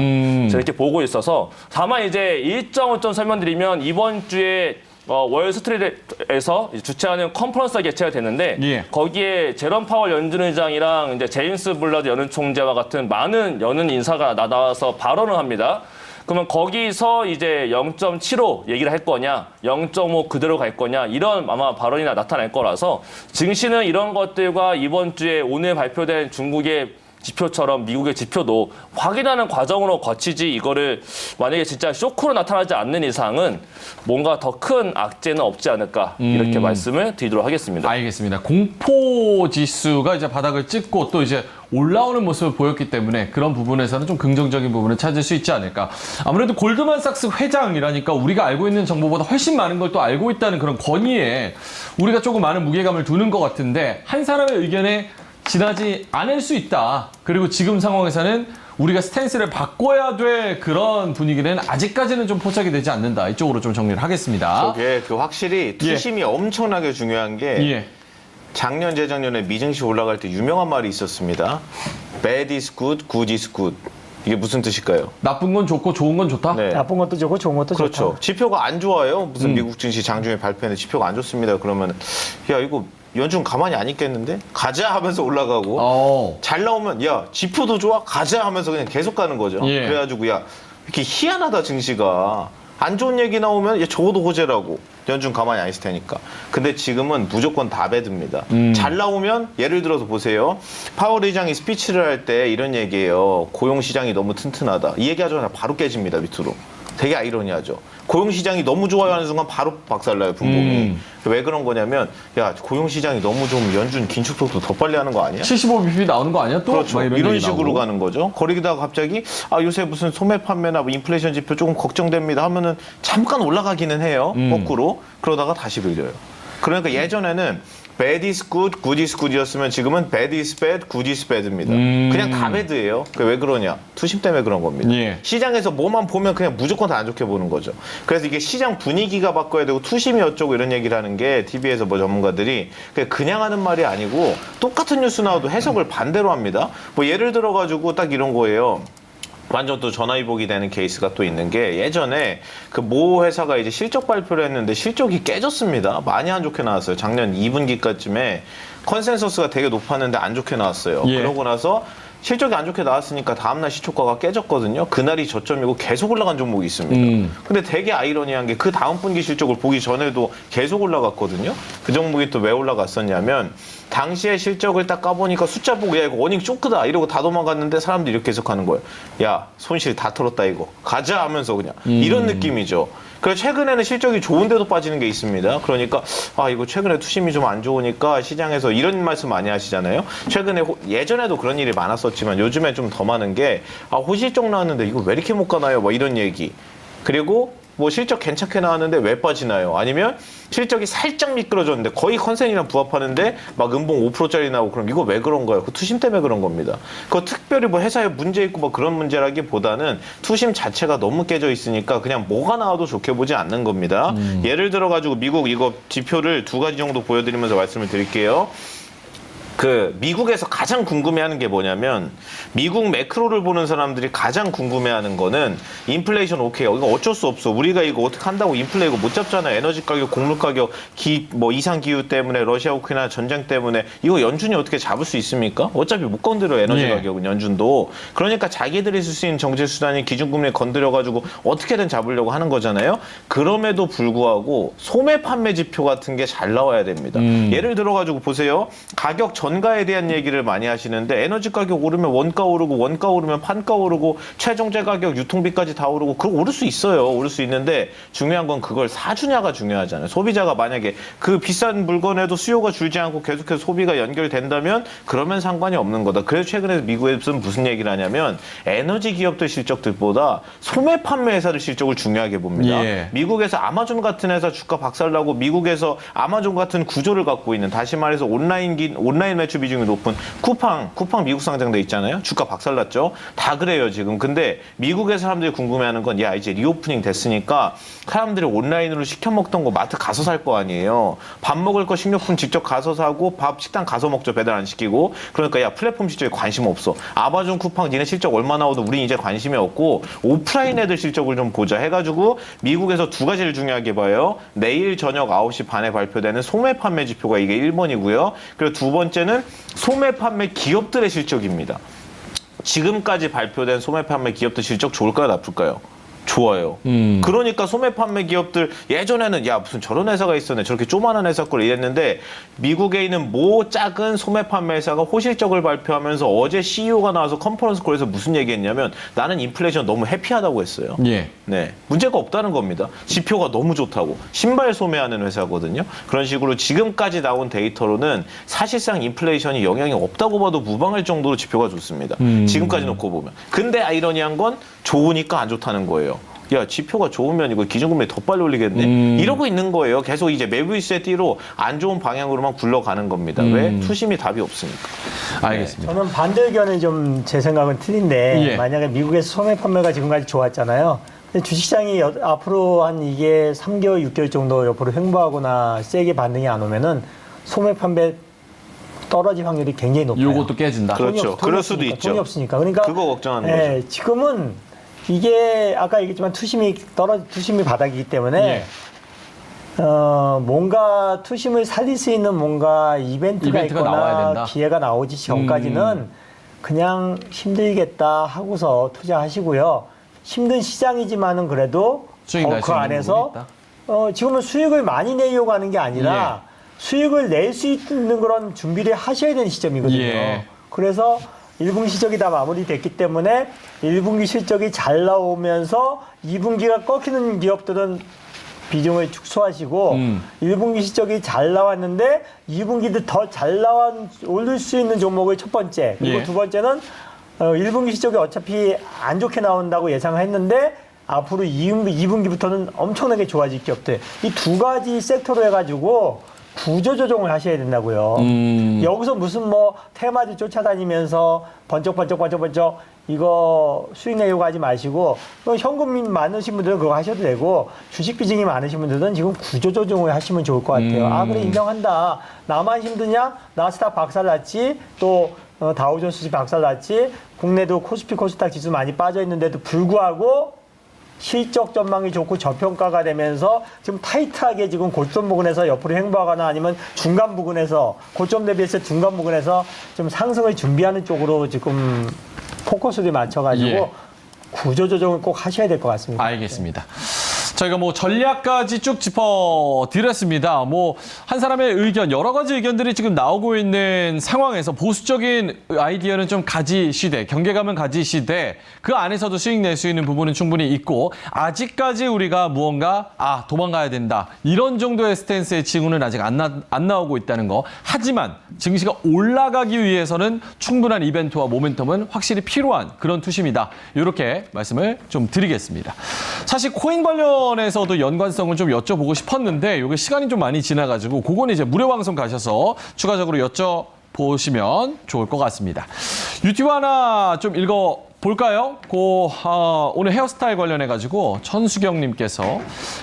저렇게 보고 있어서 다만 이제 일정을 좀 설명드리면 이번 주에 월스트리트에서 주최하는 컨퍼런스가 개최가 됐는데 예. 거기에 제롬 파월 연준 의장이랑 이제 제임스 블러드 연은 총재와 같은 많은 연은 인사가 나와서 발언을 합니다. 그러면 거기서 이제 0.75 얘기를 할 거냐, 0.5 그대로 갈 거냐 이런 아마 발언이 나타날 거라서 증시는 이런 것들과 이번 주에 오늘 발표된 중국의 지표처럼 미국의 지표도 확인하는 과정으로 거치지 이거를 만약에 진짜 쇼크로 나타나지 않는 이상은 뭔가 더 큰 악재는 없지 않을까 이렇게 말씀을 드리도록 하겠습니다. 알겠습니다. 공포 지수가 이제 바닥을 찍고 또 이제 올라오는 모습을 보였기 때문에 그런 부분에서는 좀 긍정적인 부분을 찾을 수 있지 않을까. 아무래도 골드만삭스 회장이라니까 우리가 알고 있는 정보보다 훨씬 많은 걸 또 알고 있다는 그런 권위에 우리가 조금 많은 무게감을 두는 것 같은데 한 사람의 의견에 지나지 않을 수 있다. 그리고 지금 상황에서는 우리가 스탠스를 바꿔야 될 그런 분위기는 아직까지는 좀 포착이 되지 않는다. 이쪽으로 좀 정리를 하겠습니다. 저게 확실히 투심이 엄청나게 중요한 게 예. 작년 재작년에 미증시 올라갈 때 유명한 말이 있었습니다. Bad is good, good is good. 이게 무슨 뜻일까요? 나쁜 건 좋고 좋은 건 좋다? 네. 나쁜 것도 좋고 좋은 것도 그렇죠. 좋다. 지표가 안 좋아요. 무슨 미국 증시 장중에 발표했는데 지표가 안 좋습니다. 그러면 야 이거 연준 가만히 안 있겠는데? 가자 하면서 올라가고 잘 나오면 야 지표도 좋아? 가자 하면서 그냥 계속 가는 거죠. 예. 그래가지고 야 이렇게 희한하다 증시가. 안 좋은 얘기 나오면 야, 적어도 호재라고. 연준 가만히 안 있을 테니까. 근데 지금은 무조건 다 배드입니다. 잘 나오면 예를 들어서 보세요. 파월 의장이 스피치를 할 때 이런 얘기예요. 고용 시장이 너무 튼튼하다. 이 얘기하자마자 바로 깨집니다. 밑으로. 되게 아이러니하죠. 고용시장이 너무 좋아요 하는 순간 바로 박살나요, 분봉이. 왜 그런 거냐면, 야, 고용시장이 너무 좋으면 연준 긴축 속도 더 빨리 하는 거 아니야? 75bp 나오는 거 아니야? 또? 그렇죠. 막 이런 얘기 식으로 나오고. 가는 거죠. 거기다가 갑자기, 요새 무슨 소매 판매나 뭐 인플레이션 지표 조금 걱정됩니다 하면은 잠깐 올라가기는 해요. 거꾸로. 그러다가 다시 밀려요. 그러니까 예전에는 bad is good, good is good이었으면 지금은 bad is bad, good is bad입니다. 그냥 다 bad예요. 왜 그러냐? 투심 때문에 그런 겁니다. 예. 시장에서 뭐만 보면 그냥 무조건 다 안 좋게 보는 거죠. 그래서 이게 시장 분위기가 바꿔야 되고 투심이 어쩌고 이런 얘기를 하는 게 TV에서 뭐 전문가들이 그냥 하는 말이 아니고 똑같은 뉴스 나와도 해석을 반대로 합니다. 뭐 예를 들어가지고 딱 이런 거예요. 완전 또 전화위복이 되는 케이스가 또 있는 게 예전에 그 모 회사가 이제 실적 발표를 했는데 실적이 깨졌습니다. 많이 안 좋게 나왔어요. 작년 2분기까지에 컨센서스가 되게 높았는데 안 좋게 나왔어요. 예. 그러고 나서 실적이 안 좋게 나왔으니까 다음날 시초가가 깨졌거든요. 그날이 저점이고 계속 올라간 종목이 있습니다. 근데 되게 아이러니한 게 그 다음 분기 실적을 보기 전에도 계속 올라갔거든요. 그 종목이 또 왜 올라갔었냐면 당시에 실적을 딱 까보니까 숫자 보고 야 이거 어닝 쇼크다 이러고 다 도망갔는데 사람들이 이렇게 해석하는 거예요. 야 손실 다 털었다 이거 가자 하면서 그냥 이런 느낌이죠. 그래서 최근에는 실적이 좋은데도 빠지는 게 있습니다. 그러니까 이거 최근에 투심이 좀 안 좋으니까 시장에서 이런 말씀 많이 하시잖아요. 최근에 예전에도 그런 일이 많았었지만 요즘에 좀 더 많은 게 호실적 나왔는데 이거 왜 이렇게 못 가나요? 뭐 이런 얘기. 그리고 뭐 실적 괜찮게 나왔는데 왜 빠지나요? 아니면 실적이 살짝 미끄러졌는데 거의 컨센이랑 부합하는데 막 음봉 5%짜리 나오고 그럼 이거 왜 그런 거예요? 그 투심 때문에 그런 겁니다. 그거 특별히 뭐 회사에 문제 있고 뭐 그런 문제라기보다는 투심 자체가 너무 깨져 있으니까 그냥 뭐가 나와도 좋게 보지 않는 겁니다. 예를 들어 가지고 미국 이거 지표를 두 가지 정도 보여드리면서 말씀을 드릴게요. 그 미국에서 가장 궁금해하는 게 뭐냐면 미국 매크로를 보는 사람들이 가장 궁금해하는 거는 인플레이션 오케이 이거 어쩔 수 없어 우리가 이거 어떻게 한다고 인플레 이거 못 잡잖아요. 에너지 가격, 곡물 가격, 뭐 이상 기후 때문에 러시아 우크라이나 전쟁 때문에 이거 연준이 어떻게 잡을 수 있습니까? 어차피 못 건드려 에너지 예. 가격은 연준도. 그러니까 자기들이 쓸 수 있는 정책 수단이 기준금리 건드려 가지고 어떻게든 잡으려고 하는 거잖아요. 그럼에도 불구하고 소매 판매 지표 같은 게 잘 나와야 됩니다. 예를 들어 가지고 보세요. 가격 전가에 대한 얘기를 많이 하시는데 에너지 가격 오르면 원가 오르고 원가 오르면 판가 오르고 최종재 가격 유통비까지 다 오르고 그거 오를 수 있어요. 오를 수 있는데 중요한 건 그걸 사주냐가 중요하잖아요. 소비자가 만약에 그 비싼 물건에도 수요가 줄지 않고 계속해서 소비가 연결된다면 그러면 상관이 없는 거다. 그래서 최근에 미국에서는 무슨 얘기를 하냐면 에너지 기업들 실적들보다 소매 판매 회사들 실적을 중요하게 봅니다. 예. 미국에서 아마존 같은 회사 주가 박살나고 미국에서 아마존 같은 구조를 갖고 있는 다시 말해서 온라인 매출 비중이 높은 쿠팡 미국 상장돼 있잖아요. 주가 박살났죠. 다 그래요 지금. 근데 미국의 사람들이 궁금해하는 건 야 이제 리오프닝 됐으니까 사람들이 온라인으로 시켜 먹던 거 마트 가서 살 거 아니에요. 밥 먹을 거 식료품 직접 가서 사고 밥 식당 가서 먹죠. 배달 안 시키고. 그러니까 야 플랫폼 실적에 관심 없어. 아마존 쿠팡 니네 실적 얼마 나오도 우린 이제 관심이 없고 오프라인 애들 실적을 좀 보자 해가지고 미국에서 두 가지를 중요하게 봐요. 내일 저녁 9시 반에 발표되는 소매 판매 지표가 이게 1번이고요. 그리고 두 번째는 소매 판매 기업들의 실적입니다. 지금까지 발표된 소매 판매 기업들 실적 좋을까요, 나쁠까요? 좋아요. 그러니까 소매 판매 기업들 예전에는 야 무슨 저런 회사가 있었네 저렇게 조만한 회사 걸 이랬는데 미국에 있는 모 작은 소매 판매 회사가 호실적을 발표하면서 어제 CEO가 나와서 컨퍼런스 콜에서 무슨 얘기했냐면 나는 인플레이션 너무 해피하다고 했어요. 예. 네, 문제가 없다는 겁니다. 지표가 너무 좋다고. 신발 소매하는 회사거든요. 그런 식으로 지금까지 나온 데이터로는 사실상 인플레이션이 영향이 없다고 봐도 무방할 정도로 지표가 좋습니다. 지금까지 놓고 보면. 근데 아이러니한 건 좋으니까 안 좋다는 거예요. 야 지표가 좋으면 이거 기준금리 더 빨리 올리겠네. 이러고 있는 거예요. 계속 이제 메비우스의 띠로 안 좋은 방향으로만 굴러가는 겁니다. 왜? 투심이 답이 없으니까. 알겠습니다. 저는 반대 의견은 좀 제 생각은 틀린데 예. 만약에 미국에서 소매 판매가 지금까지 좋았잖아요. 근데 주식시장이 앞으로 한 이게 3개월, 6개월 정도 옆으로 횡보하거나 세게 반등이 안 오면은 소매 판매 떨어질 확률이 굉장히 높아요. 요것도 깨진다. 그렇죠. 그럴 수도 없으니까, 있죠. 돈이 없으니까. 그러니까 그거 걱정하는 예, 거죠. 지금은 이게 아까 얘기했지만 투심이 바닥이기 때문에 뭔가 투심을 살릴 수 있는 뭔가 이벤트가 나와야 있거나 된다. 기회가 나오기 전까지는 그냥 힘들겠다 하고서 투자하시고요. 힘든 시장이지만은 그래도 수익 날 수 그 있는 안에서 부분이 지금은 수익을 많이 내려고 하는 게 아니라 수익을 낼 수 있는 그런 준비를 하셔야 되는 시점이거든요. 예. 그래서 1분기 실적이 다 마무리됐기 때문에 1분기 실적이 잘 나오면서 2분기가 꺾이는 기업들은 비중을 축소하시고 1분기 실적이 잘 나왔는데 2분기도 더 잘 올릴 수 있는 종목을 첫 번째 그리고 예. 두 번째는 1분기 실적이 어차피 안 좋게 나온다고 예상했는데 앞으로 2분기부터는 엄청나게 좋아질 기업들 이 두 가지 섹터로 해가지고 구조조정을 하셔야 된다고요. 여기서 무슨 뭐 테마주 쫓아다니면서 번쩍 이거 수익 내려고 하지 마시고 현금 많으신 분들은 그거 하셔도 되고 주식 비중이 많으신 분들은 지금 구조조정을 하시면 좋을 것 같아요. 아 그래 인정한다. 나만 힘드냐? 나스닥 박살났지. 또 다우존스 박살났지. 국내도 코스피 코스닥 지수 많이 빠져 있는데도 불구하고 실적 전망이 좋고 저평가가 되면서 지금 타이트하게 지금 고점 부근에서 옆으로 횡보하거나 아니면 중간 부근에서 고점 대비해서 중간 부근에서 좀 상승을 준비하는 쪽으로 지금 포커스를 맞춰가지고 예. 구조조정을 꼭 하셔야 될 것 같습니다. 알겠습니다. 저희가 뭐 전략까지 쭉 짚어드렸습니다. 뭐 한 사람의 의견, 여러 가지 의견들이 지금 나오고 있는 상황에서 보수적인 아이디어는 좀 가지시되, 경계감은 가지시되 그 안에서도 수익 낼 수 있는 부분은 충분히 있고 아직까지 우리가 무언가 도망가야 된다. 이런 정도의 스탠스의 징후는 아직 안 나오고 있다는 거. 하지만 증시가 올라가기 위해서는 충분한 이벤트와 모멘텀은 확실히 필요한 그런 투심이다. 이렇게 말씀을 좀 드리겠습니다. 사실 코인 관련 관련해서도 연관성을 좀 여쭤보고 싶었는데 이게 시간이 좀 많이 지나가지고 그거는 이제 무료 방송 가셔서 추가적으로 여쭤보시면 좋을 것 같습니다. 유튜브 하나 좀 볼까요? 오늘 헤어스타일 관련해가지고 천수경님께서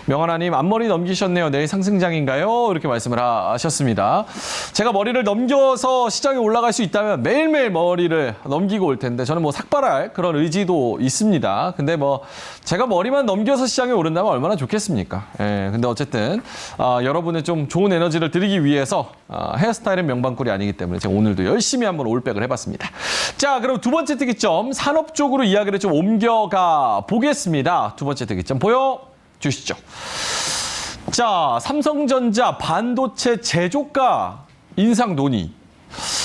명하나님 앞머리 넘기셨네요. 내일 상승장인가요? 이렇게 말씀을 하셨습니다. 제가 머리를 넘겨서 시장에 올라갈 수 있다면 매일매일 머리를 넘기고 올 텐데 저는 뭐 삭발할 그런 의지도 있습니다. 근데 뭐 제가 머리만 넘겨서 시장에 오른다면 얼마나 좋겠습니까? 예, 근데 어쨌든 여러분의 좀 좋은 에너지를 드리기 위해서 헤어스타일은 명방꿀이 아니기 때문에 제가 오늘도 열심히 한번 올백을 해봤습니다. 자, 그럼 두 번째 특이점 산업 쪽으로 이야기를 좀 옮겨가 보겠습니다. 두 번째 특이점 보여주시죠. 자, 삼성전자 반도체 제조가 인상 논의.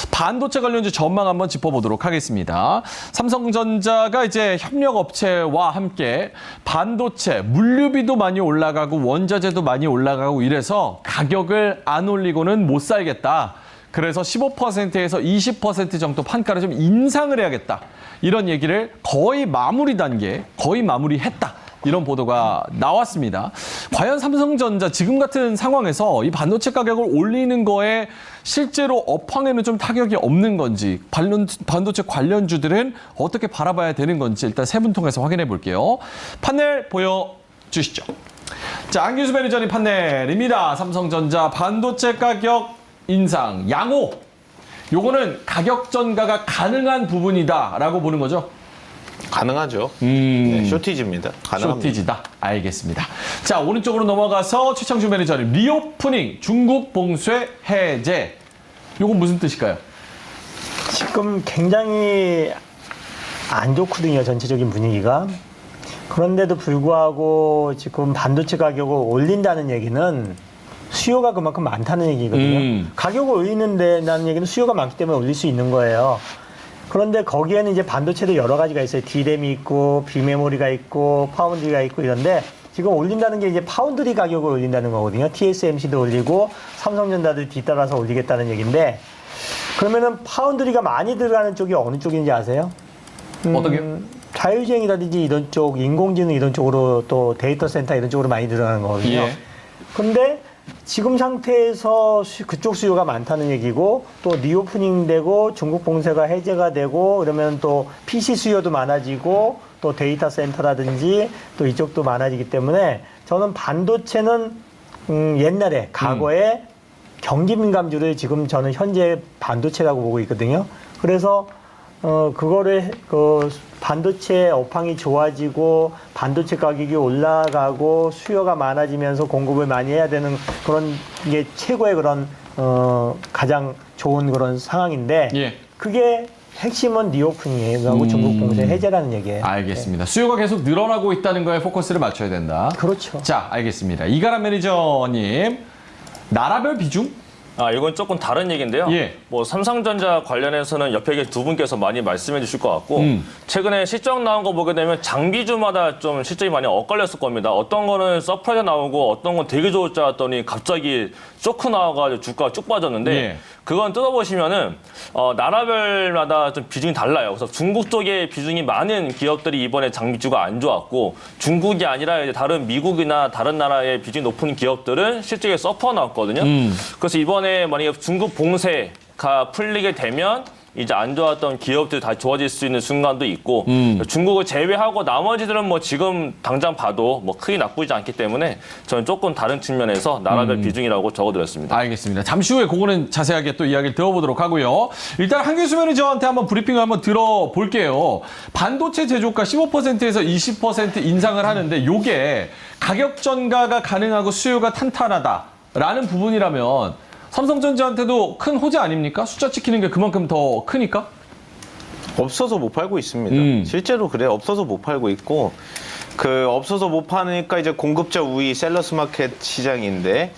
반도체 관련주 전망 한번 짚어보도록 하겠습니다. 삼성전자가 이제 협력업체와 함께 반도체, 물류비도 많이 올라가고 원자재도 많이 올라가고 이래서 가격을 안 올리고는 못 살겠다. 그래서 15%에서 20% 정도 판가를 좀 인상을 해야겠다. 이런 얘기를 거의 마무리했다. 이런 보도가 나왔습니다. 과연 삼성전자 지금 같은 상황에서 이 반도체 가격을 올리는 거에 실제로 업황에는 좀 타격이 없는 건지, 반도체 관련주들은 어떻게 바라봐야 되는 건지 일단 세 분 통해서 확인해 볼게요. 판넬 보여주시죠. 자, 안규수 매니저님 판넬입니다. 삼성전자 반도체 가격 인상, 양호. 요거는 가격 전가가 가능한 부분이다라고 보는 거죠? 가능하죠. 네, 쇼티지입니다. 가능합니다. 쇼티지다. 알겠습니다. 자, 오른쪽으로 넘어가서 최창주 매니저님 리오프닝 중국 봉쇄 해제. 요건 무슨 뜻일까요? 지금 굉장히 안 좋거든요, 전체적인 분위기가. 그런데도 불구하고 지금 반도체 가격을 올린다는 얘기는 수요가 그만큼 많다는 얘기거든요. 가격을 올리는데라는 얘기는 수요가 많기 때문에 올릴 수 있는 거예요. 그런데 거기에는 이제 반도체도 여러 가지가 있어요. D램이 있고, 비메모리가 있고, 파운드리가 있고 이런데 지금 올린다는 게 이제 파운드리 가격을 올린다는 거거든요. TSMC도 올리고 삼성전자도 뒤따라서 올리겠다는 얘기인데 그러면은 파운드리가 많이 들어가는 쪽이 어느 쪽인지 아세요? 어떻게요? 자율주행이라든지 이런 쪽, 인공지능 이런 쪽으로 또 데이터 센터 이런 쪽으로 많이 들어가는 거거든요. 예. 근데 지금 상태에서 그쪽 수요가 많다는 얘기고 또 리오프닝 되고 중국 봉쇄가 해제가 되고 그러면 또 PC 수요도 많아지고 또 데이터 센터라든지 또 이쪽도 많아지기 때문에 저는 반도체는 옛날에 과거에 경기 민감주를 지금 저는 현재 반도체라고 보고 있거든요. 그래서 그거를 반도체 업황이 좋아지고 반도체 가격이 올라가고 수요가 많아지면서 공급을 많이 해야 되는 그런 게 최고의 그런 가장 좋은 그런 상황인데 예. 그게 핵심은 리오프닝이고 중국 봉쇄 해제라는 얘기예요. 알겠습니다. 수요가 계속 늘어나고 있다는 거에 포커스를 맞춰야 된다. 그렇죠. 자, 알겠습니다. 이가람 매니저님, 나라별 비중? 이건 조금 다른 얘기인데요. 예. 뭐 삼성전자 관련해서는 옆에 계신 두 분께서 많이 말씀해 주실 것 같고 최근에 실적 나온 거 보게 되면 장비주마다 좀 실적이 많이 엇갈렸을 겁니다. 어떤 거는 서프라이즈 나오고 어떤 건 되게 좋을 줄 알았더니 갑자기 쇼크 나와가지고 주가가 쭉 빠졌는데 예. 그건 뜯어보시면은 나라별마다 좀 비중이 달라요. 그래서 중국 쪽에 비중이 많은 기업들이 이번에 장비주가 안 좋았고 중국이 아니라 이제 다른 미국이나 다른 나라의 비중이 높은 기업들은 실적에 서퍼 나왔거든요. 그래서 이번에 만약에 중국 봉쇄가 풀리게 되면 이제 안 좋았던 기업들이 다 좋아질 수 있는 순간도 있고 중국을 제외하고 나머지들은 뭐 지금 당장 봐도 뭐 크게 나쁘지 않기 때문에 저는 조금 다른 측면에서 나라별 비중이라고 적어드렸습니다. 알겠습니다. 잠시 후에 그거는 자세하게 또 이야기를 들어보도록 하고요. 일단 한규수 매니저한테 한번 브리핑을 한번 들어볼게요. 반도체 제조가 15%에서 20% 인상을 하는데 이게 가격 전가가 가능하고 수요가 탄탄하다라는 부분이라면 삼성전자한테도 큰 호재 아닙니까? 숫자 찍히는 게 그만큼 더 크니까? 없어서 못 팔고 있습니다. 실제로 그래요. 없어서 못 팔고 있고 없어서 못 파니까 이제 공급자 우위 셀러스 마켓 시장인데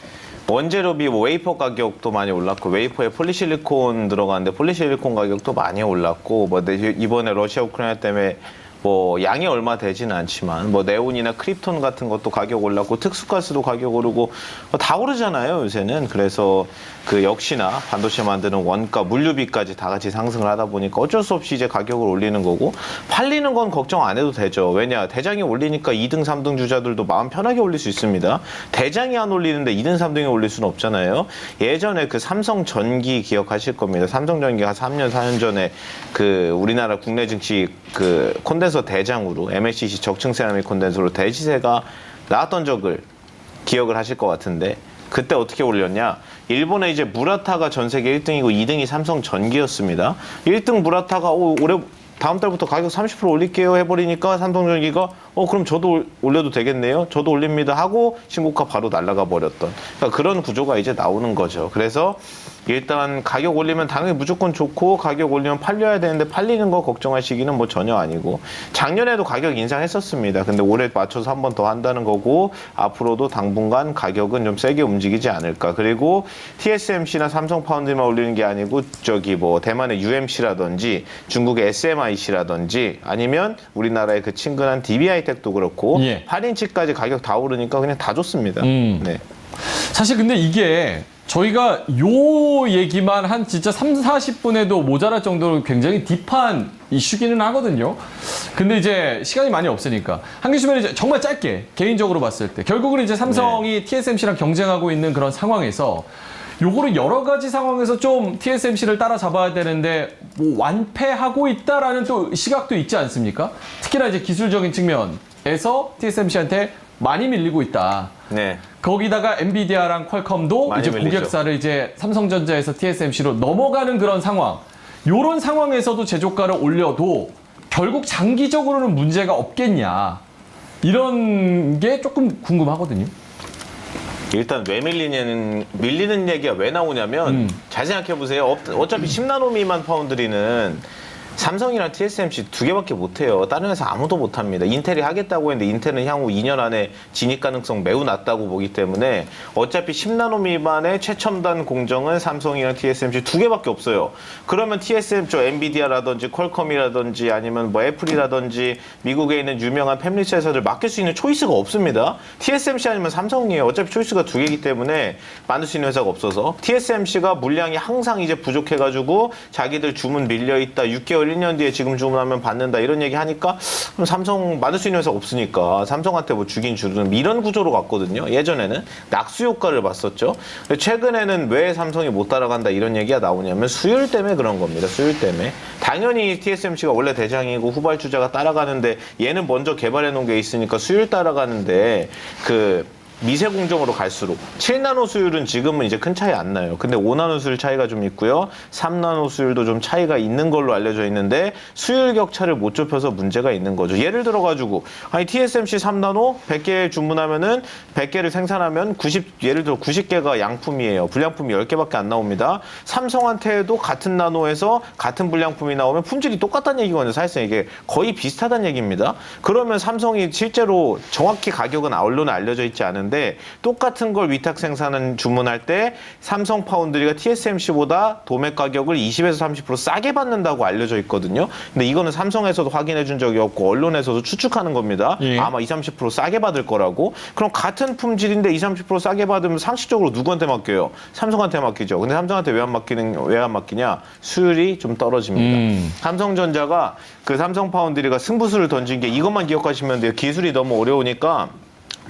원재료비 웨이퍼 가격도 많이 올랐고 웨이퍼에 폴리실리콘 들어가는데 폴리실리콘 가격도 많이 올랐고 이번에 러시아 우크라이나 때문에 뭐 양이 얼마 되지는 않지만 뭐 네온이나 크립톤 같은 것도 가격 올랐고 특수가스도 가격 오르고 다 오르잖아요 요새는. 그래서 그 역시나 반도체 만드는 원가, 물류비까지 다 같이 상승을 하다 보니까 어쩔 수 없이 이제 가격을 올리는 거고, 팔리는 건 걱정 안 해도 되죠. 왜냐, 대장이 올리니까 2등, 3등 주자들도 마음 편하게 올릴 수 있습니다. 대장이 안 올리는데 2등, 3등이 올릴 수는 없잖아요. 예전에 그 삼성전기 기억하실 겁니다. 삼성전기가 3년, 4년 전에 그 우리나라 국내 증시 그 콘덴서 대장으로 MLCC 적층 세라믹 콘덴서로 대시세가 나왔던 적을 기억을 하실 것 같은데, 그때 어떻게 올렸냐? 일본의 이제 무라타가 전 세계 1등이고 2등이 삼성전기였습니다. 1등 무라타가 올해 다음 달부터 가격 30% 올릴게요 해버리니까 삼성전기가 그럼 저도 올려도 되겠네요. 저도 올립니다 하고 신고가 바로 날아가 버렸던, 그러니까 그런 구조가 이제 나오는 거죠. 그래서 일단 가격 올리면 당연히 무조건 좋고, 가격 올리면 팔려야 되는데 팔리는 거 걱정할 시기는 뭐 전혀 아니고, 작년에도 가격 인상했었습니다. 근데 올해 맞춰서 한 번 더 한다는 거고, 앞으로도 당분간 가격은 좀 세게 움직이지 않을까. 그리고 TSMC나 삼성파운드만 올리는 게 아니고 저기 뭐 대만의 UMC라든지 중국의 SMIC라든지 아니면 우리나라의 그 친근한 DB하이텍도 그렇고 8인치까지 가격 다 오르니까 그냥 다 좋습니다. 네. 사실 근데 이게 저희가 요 얘기만 한 진짜 3, 40분에도 모자랄 정도로 굉장히 딥한 이슈기는 하거든요. 근데 이제 시간이 많이 없으니까 한 교수님은 이제 정말 짧게 개인적으로 봤을 때 결국은 이제 삼성이 TSMC랑 경쟁하고 있는 그런 상황에서 요거를 여러 가지 상황에서 좀 TSMC를 따라잡아야 되는데 뭐 완패하고 있다라는 또 시각도 있지 않습니까? 특히나 이제 기술적인 측면에서 TSMC한테 많이 밀리고 있다. 네. 거기다가 엔비디아랑 퀄컴도 이제 밀리죠. 고객사를 이제 삼성전자에서 TSMC로 넘어가는 그런 상황. 요런 상황에서도 제조가를 올려도 결국 장기적으로는 문제가 없겠냐. 이런 게 조금 궁금하거든요. 일단 왜 밀리는 얘기가 왜 나오냐면 잘 생각해 보세요. 어차피 10나노 미만 파운드리는 삼성이랑 TSMC 두 개밖에 못해요. 다른 회사 아무도 못합니다. 인텔이 하겠다고 했는데 인텔은 향후 2년 안에 진입 가능성 매우 낮다고 보기 때문에 어차피 10나노 미만의 최첨단 공정은 삼성이랑 TSMC 두 개밖에 없어요. 그러면 TSMC, 엔비디아라든지 퀄컴이라든지 아니면 뭐 애플이라든지 미국에 있는 유명한 팹리스 회사들 맡길 수 있는 초이스가 없습니다. TSMC 아니면 삼성이에요. 어차피 초이스가 두 개이기 때문에 만들 수 있는 회사가 없어서, TSMC가 물량이 항상 이제 부족해가지고 자기들 주문 밀려있다, 6개월 1년 뒤에 지금 주문하면 받는다 이런 얘기 하니까 그럼 삼성 만들 수 있는 회사가 없으니까 삼성한테 뭐 주긴 주든 이런 구조로 갔거든요. 예전에는 낙수 효과를 봤었죠. 최근에는 왜 삼성이 못 따라간다 이런 얘기가 나오냐면 수율 때문에 그런 겁니다. 수율 때문에. 당연히 TSMC가 원래 대장이고 후발주자가 따라가는데 얘는 먼저 개발해 놓은 게 있으니까 수율 따라가는데 그 미세 공정으로 갈수록 7나노 수율은 지금은 이제 큰 차이 안 나요. 근데 5나노 수율 차이가 좀 있고요. 3나노 수율도 좀 차이가 있는 걸로 알려져 있는데 수율 격차를 못 좁혀서 문제가 있는 거죠. 예를 들어 가지고 아니 TSMC 3나노 100개 주문하면은 100개를 생산하면 예를 들어 90개가 양품이에요. 불량품이 10개밖에 안 나옵니다. 삼성한테도 같은 나노에서 같은 불량품이 나오면 품질이 똑같다는 얘기거든요. 사실상 이게 거의 비슷하다는 얘기입니다. 그러면 삼성이 실제로 정확히 가격은 언론에 알려져 있지 않은데 똑같은 걸 위탁 생산은 주문할 때 삼성 파운드리가 TSMC보다 도매 가격을 20에서 30% 싸게 받는다고 알려져 있거든요. 근데 이거는 삼성에서도 확인해 준 적이 없고 언론에서도 추측하는 겁니다. 아마 20, 30% 싸게 받을 거라고. 그럼 같은 품질인데 20, 30% 싸게 받으면 상식적으로 누구한테 맡겨요? 삼성한테 맡기죠. 근데 삼성한테 왜 안 맡기냐? 수율이 좀 떨어집니다. 삼성전자가 그 삼성 파운드리가 승부수를 던진 게 이것만 기억하시면 돼요. 기술이 너무 어려우니까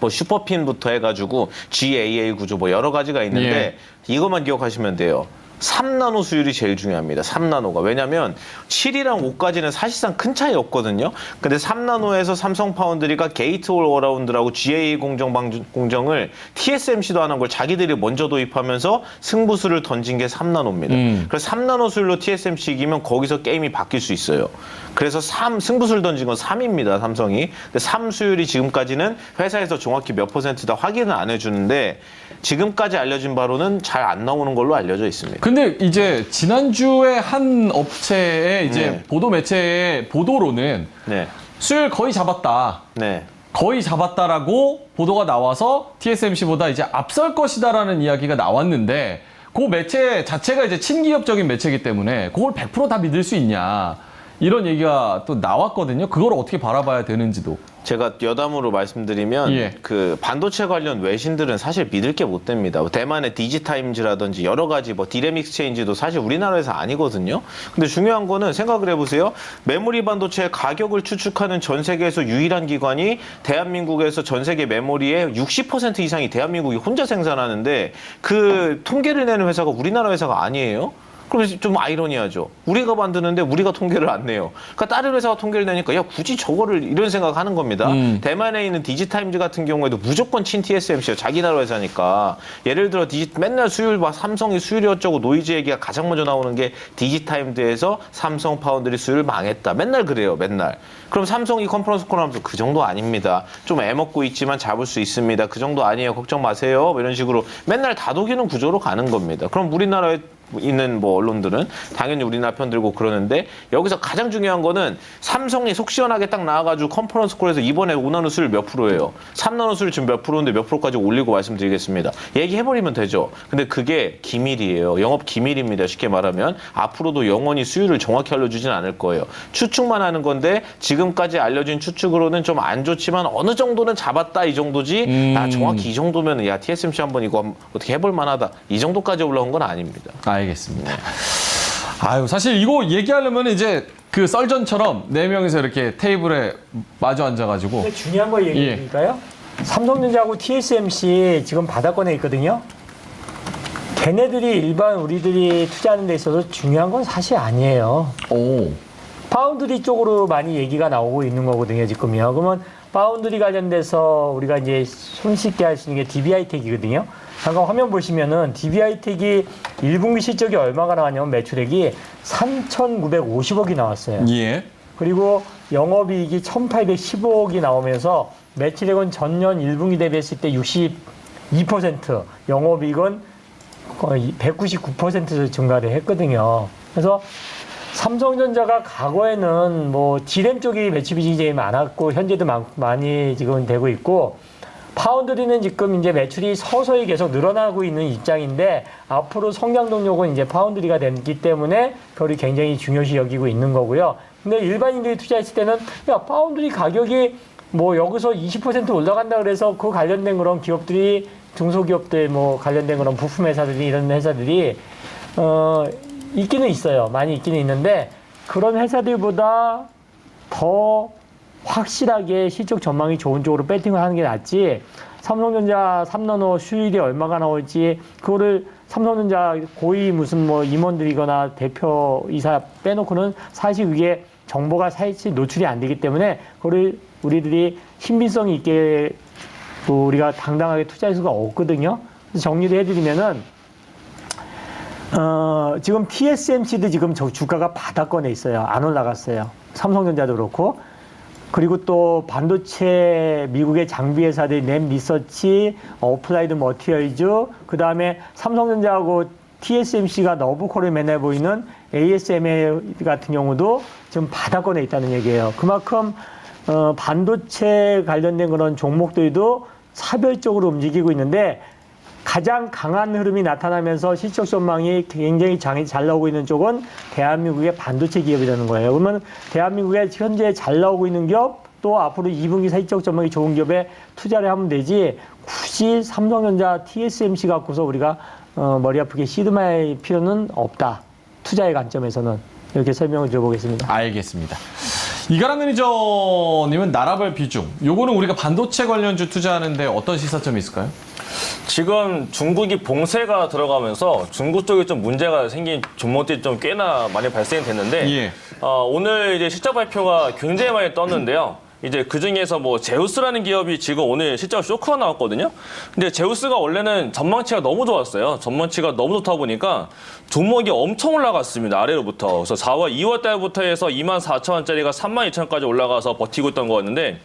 뭐 슈퍼핀부터 해가지고 GAA 구조 뭐 여러 가지가 있는데 이것만 기억하시면 돼요. 3나노 수율이 제일 중요합니다. 3나노가. 왜냐면 7이랑 5까지는 사실상 큰 차이 없거든요. 근데 3나노에서 삼성 파운드리가 게이트 올 어라운드라고 GAA 공정을 TSMC도 안 한 걸 자기들이 먼저 도입하면서 승부수를 던진 게 3나노입니다. 그래서 3나노 수율로 TSMC 이기면 거기서 게임이 바뀔 수 있어요. 그래서 승부수를 던진 건 3입니다. 삼성이. 근데 3 수율이 지금까지는 회사에서 정확히 몇 %다 확인을 안 해주는데 지금까지 알려진 바로는 잘 안 나오는 걸로 알려져 있습니다. 근데 이제 지난주에 한 업체의 이제 보도 매체의 보도로는 수율 거의 잡았다. 거의 잡았다라고 보도가 나와서 TSMC보다 이제 앞설 것이다라는 이야기가 나왔는데 그 매체 자체가 이제 친기업적인 매체이기 때문에 그걸 100% 다 믿을 수 있냐. 이런 얘기가 또 나왔거든요. 그걸 어떻게 바라봐야 되는지도. 제가 여담으로 말씀드리면 예. 그 반도체 관련 외신들은 사실 믿을 게 못 됩니다. 대만의 디지타임즈라든지 여러 가지 뭐 디램 익스체인지도 사실 우리나라에서 아니거든요. 근데 중요한 거는 생각을 해보세요. 메모리 반도체 가격을 추측하는 전 세계에서 유일한 기관이 대한민국에서 전 세계 메모리의 60% 이상이 대한민국이 혼자 생산하는데 그 통계를 내는 회사가 우리나라 회사가 아니에요. 그럼 좀 아이러니하죠. 우리가 만드는데 우리가 통계를 안 내요. 그러니까 다른 회사가 통계를 내니까 야 굳이 저거를 이런 생각하는 겁니다. 대만에 있는 디지타임즈 같은 경우에도 무조건 친 TSMC요. 자기 나라 회사니까. 예를 들어 맨날 수율 봐 삼성이 수율이 어쩌고 노이즈 얘기가 가장 먼저 나오는 게 디지타임즈에서 삼성 파운드리 수율 망했다. 맨날 그래요. 맨날. 그럼 삼성이 컨퍼런스 콜 하면서 그 정도 아닙니다. 좀 애먹고 있지만 잡을 수 있습니다. 그 정도 아니에요. 걱정 마세요. 뭐 이런 식으로 맨날 다독이는 구조로 가는 겁니다. 그럼 우리나라에 있는 뭐 언론들은 당연히 우리나라 편 들고 그러는데 여기서 가장 중요한 거는 삼성이 속 시원하게 딱 나와가지고 컨퍼런스 콜에서 이번에 5나노 수율 몇 프로예요? 3나노 수율 지금 몇 프로인데 몇 프로까지 올리고 말씀드리겠습니다. 얘기해버리면 되죠. 근데 그게 기밀이에요. 영업 기밀입니다. 쉽게 말하면 앞으로도 영원히 수율을 정확히 알려주진 않을 거예요. 추측만 하는 건데 지금까지 알려진 추측으로는 좀 안 좋지만 어느 정도는 잡았다 이 정도지 나 정확히 이 정도면 야 TSMC 한번 이거 어떻게 해볼 만하다 이 정도까지 올라온 건 아닙니다. 알겠습니다. 아유, 사실 이거 얘기하려면 이제 그 썰전처럼 4명이서 이렇게 테이블에 마주 앉아가지고. 근데 중요한 거 얘기해 드릴까요? 삼성전자하고 TSMC 지금 바닥권에 있거든요. 걔네들이 일반 우리들이 투자하는 데 있어서 중요한 건 사실 아니에요. 오. 파운드리 쪽으로 많이 얘기가 나오고 있는 거거든요, 지금요. 그러면 파운드리 관련돼서 우리가 이제 손쉽게 할 수 있는 게 DBH텍이거든요. 잠깐 화면 보시면은 DBH텍이 1분기 실적이 얼마가 나왔냐면 매출액이 3,950억이 나왔어요. 예. 그리고 영업이익이 1,815억이 나오면서 매출액은 전년 1분기 대비했을 때 62%, 영업이익은 거의 199% 증가를 했거든요. 그래서 삼성전자가 과거에는 뭐 D램 쪽이 매출 비중이 제일 많았고 현재도 많이 지금 되고 있고 파운드리는 지금 이제 매출이 서서히 계속 늘어나고 있는 입장인데 앞으로 성장 동력은 이제 파운드리가 됐기 때문에 그걸 굉장히 중요시 여기고 있는 거고요. 근데 일반인들이 투자했을 때는 야 파운드리 가격이 뭐 여기서 20% 올라간다 그래서 그 관련된 그런 기업들이 중소기업들 뭐 관련된 그런 부품 회사들이 이런 회사들이 있기는 있어요. 많이 있기는 있는데 그런 회사들보다 더 확실하게 실적 전망이 좋은 쪽으로 배팅을 하는 게 낫지 삼성전자 3나노 수율이 얼마가 나올지 그거를 삼성전자 고위 무슨 뭐 임원들이거나 대표이사 빼놓고는 사실 그게 정보가 사실 노출이 안 되기 때문에 그거를 우리들이 신빙성 있게 우리가 당당하게 투자할 수가 없거든요. 그래서 정리를 해드리면은 지금 TSMC도 지금 주가가 바닥권에 있어요. 안 올라갔어요. 삼성전자도 그렇고. 그리고 또 반도체 미국의 장비 회사들 램 리서치, 어플라이드 머티리얼즈, 그 다음에 삼성전자하고 TSMC가 너브코를 맨날 보이는 ASML 같은 경우도 지금 바닥권에 있다는 얘기예요. 그만큼 반도체 관련된 그런 종목들도 차별적으로 움직이고 있는데 가장 강한 흐름이 나타나면서 실적 전망이 굉장히 잘 나오고 있는 쪽은 대한민국의 반도체 기업이라는 거예요. 그러면 대한민국에 현재 잘 나오고 있는 기업 또 앞으로 2분기 실적 전망이 좋은 기업에 투자를 하면 되지 굳이 삼성전자, TSMC 갖고서 우리가 머리 아프게 씨름할 필요는 없다. 투자의 관점에서는 이렇게 설명을 드려보겠습니다. 알겠습니다. 이가람 매니저님은 나라별 비중, 요거는 우리가 반도체 관련주 투자하는데 어떤 시사점이 있을까요? 지금 중국이 봉쇄가 들어가면서 중국 쪽에 좀 문제가 생긴 종목들이 좀 꽤나 많이 발생이 됐는데 예. 오늘 이제 실적 발표가 굉장히 많이 떴는데요. 이제 그 중에서 뭐 제우스라는 기업이 지금 오늘 실적 쇼크가 나왔거든요. 근데 제우스가 원래는 전망치가 너무 좋았어요. 전망치가 너무 좋다 보니까 종목이 엄청 올라갔습니다. 아래로부터. 그래서 2월 달부터 해서 24,000원짜리가 32,000원까지 올라가서 버티고 있던 거였는데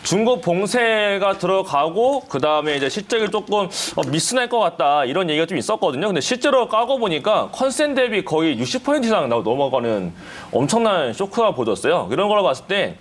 중국 봉쇄가 들어가고 그다음에 이제 실적이 조금 미스날 것 같다 이런 얘기가 좀 있었거든요. 근데 실제로 까고 보니까 컨센 대비 거의 60% 이상 넘어가는 엄청난 쇼크가 보였어요. 이런 걸 봤을 때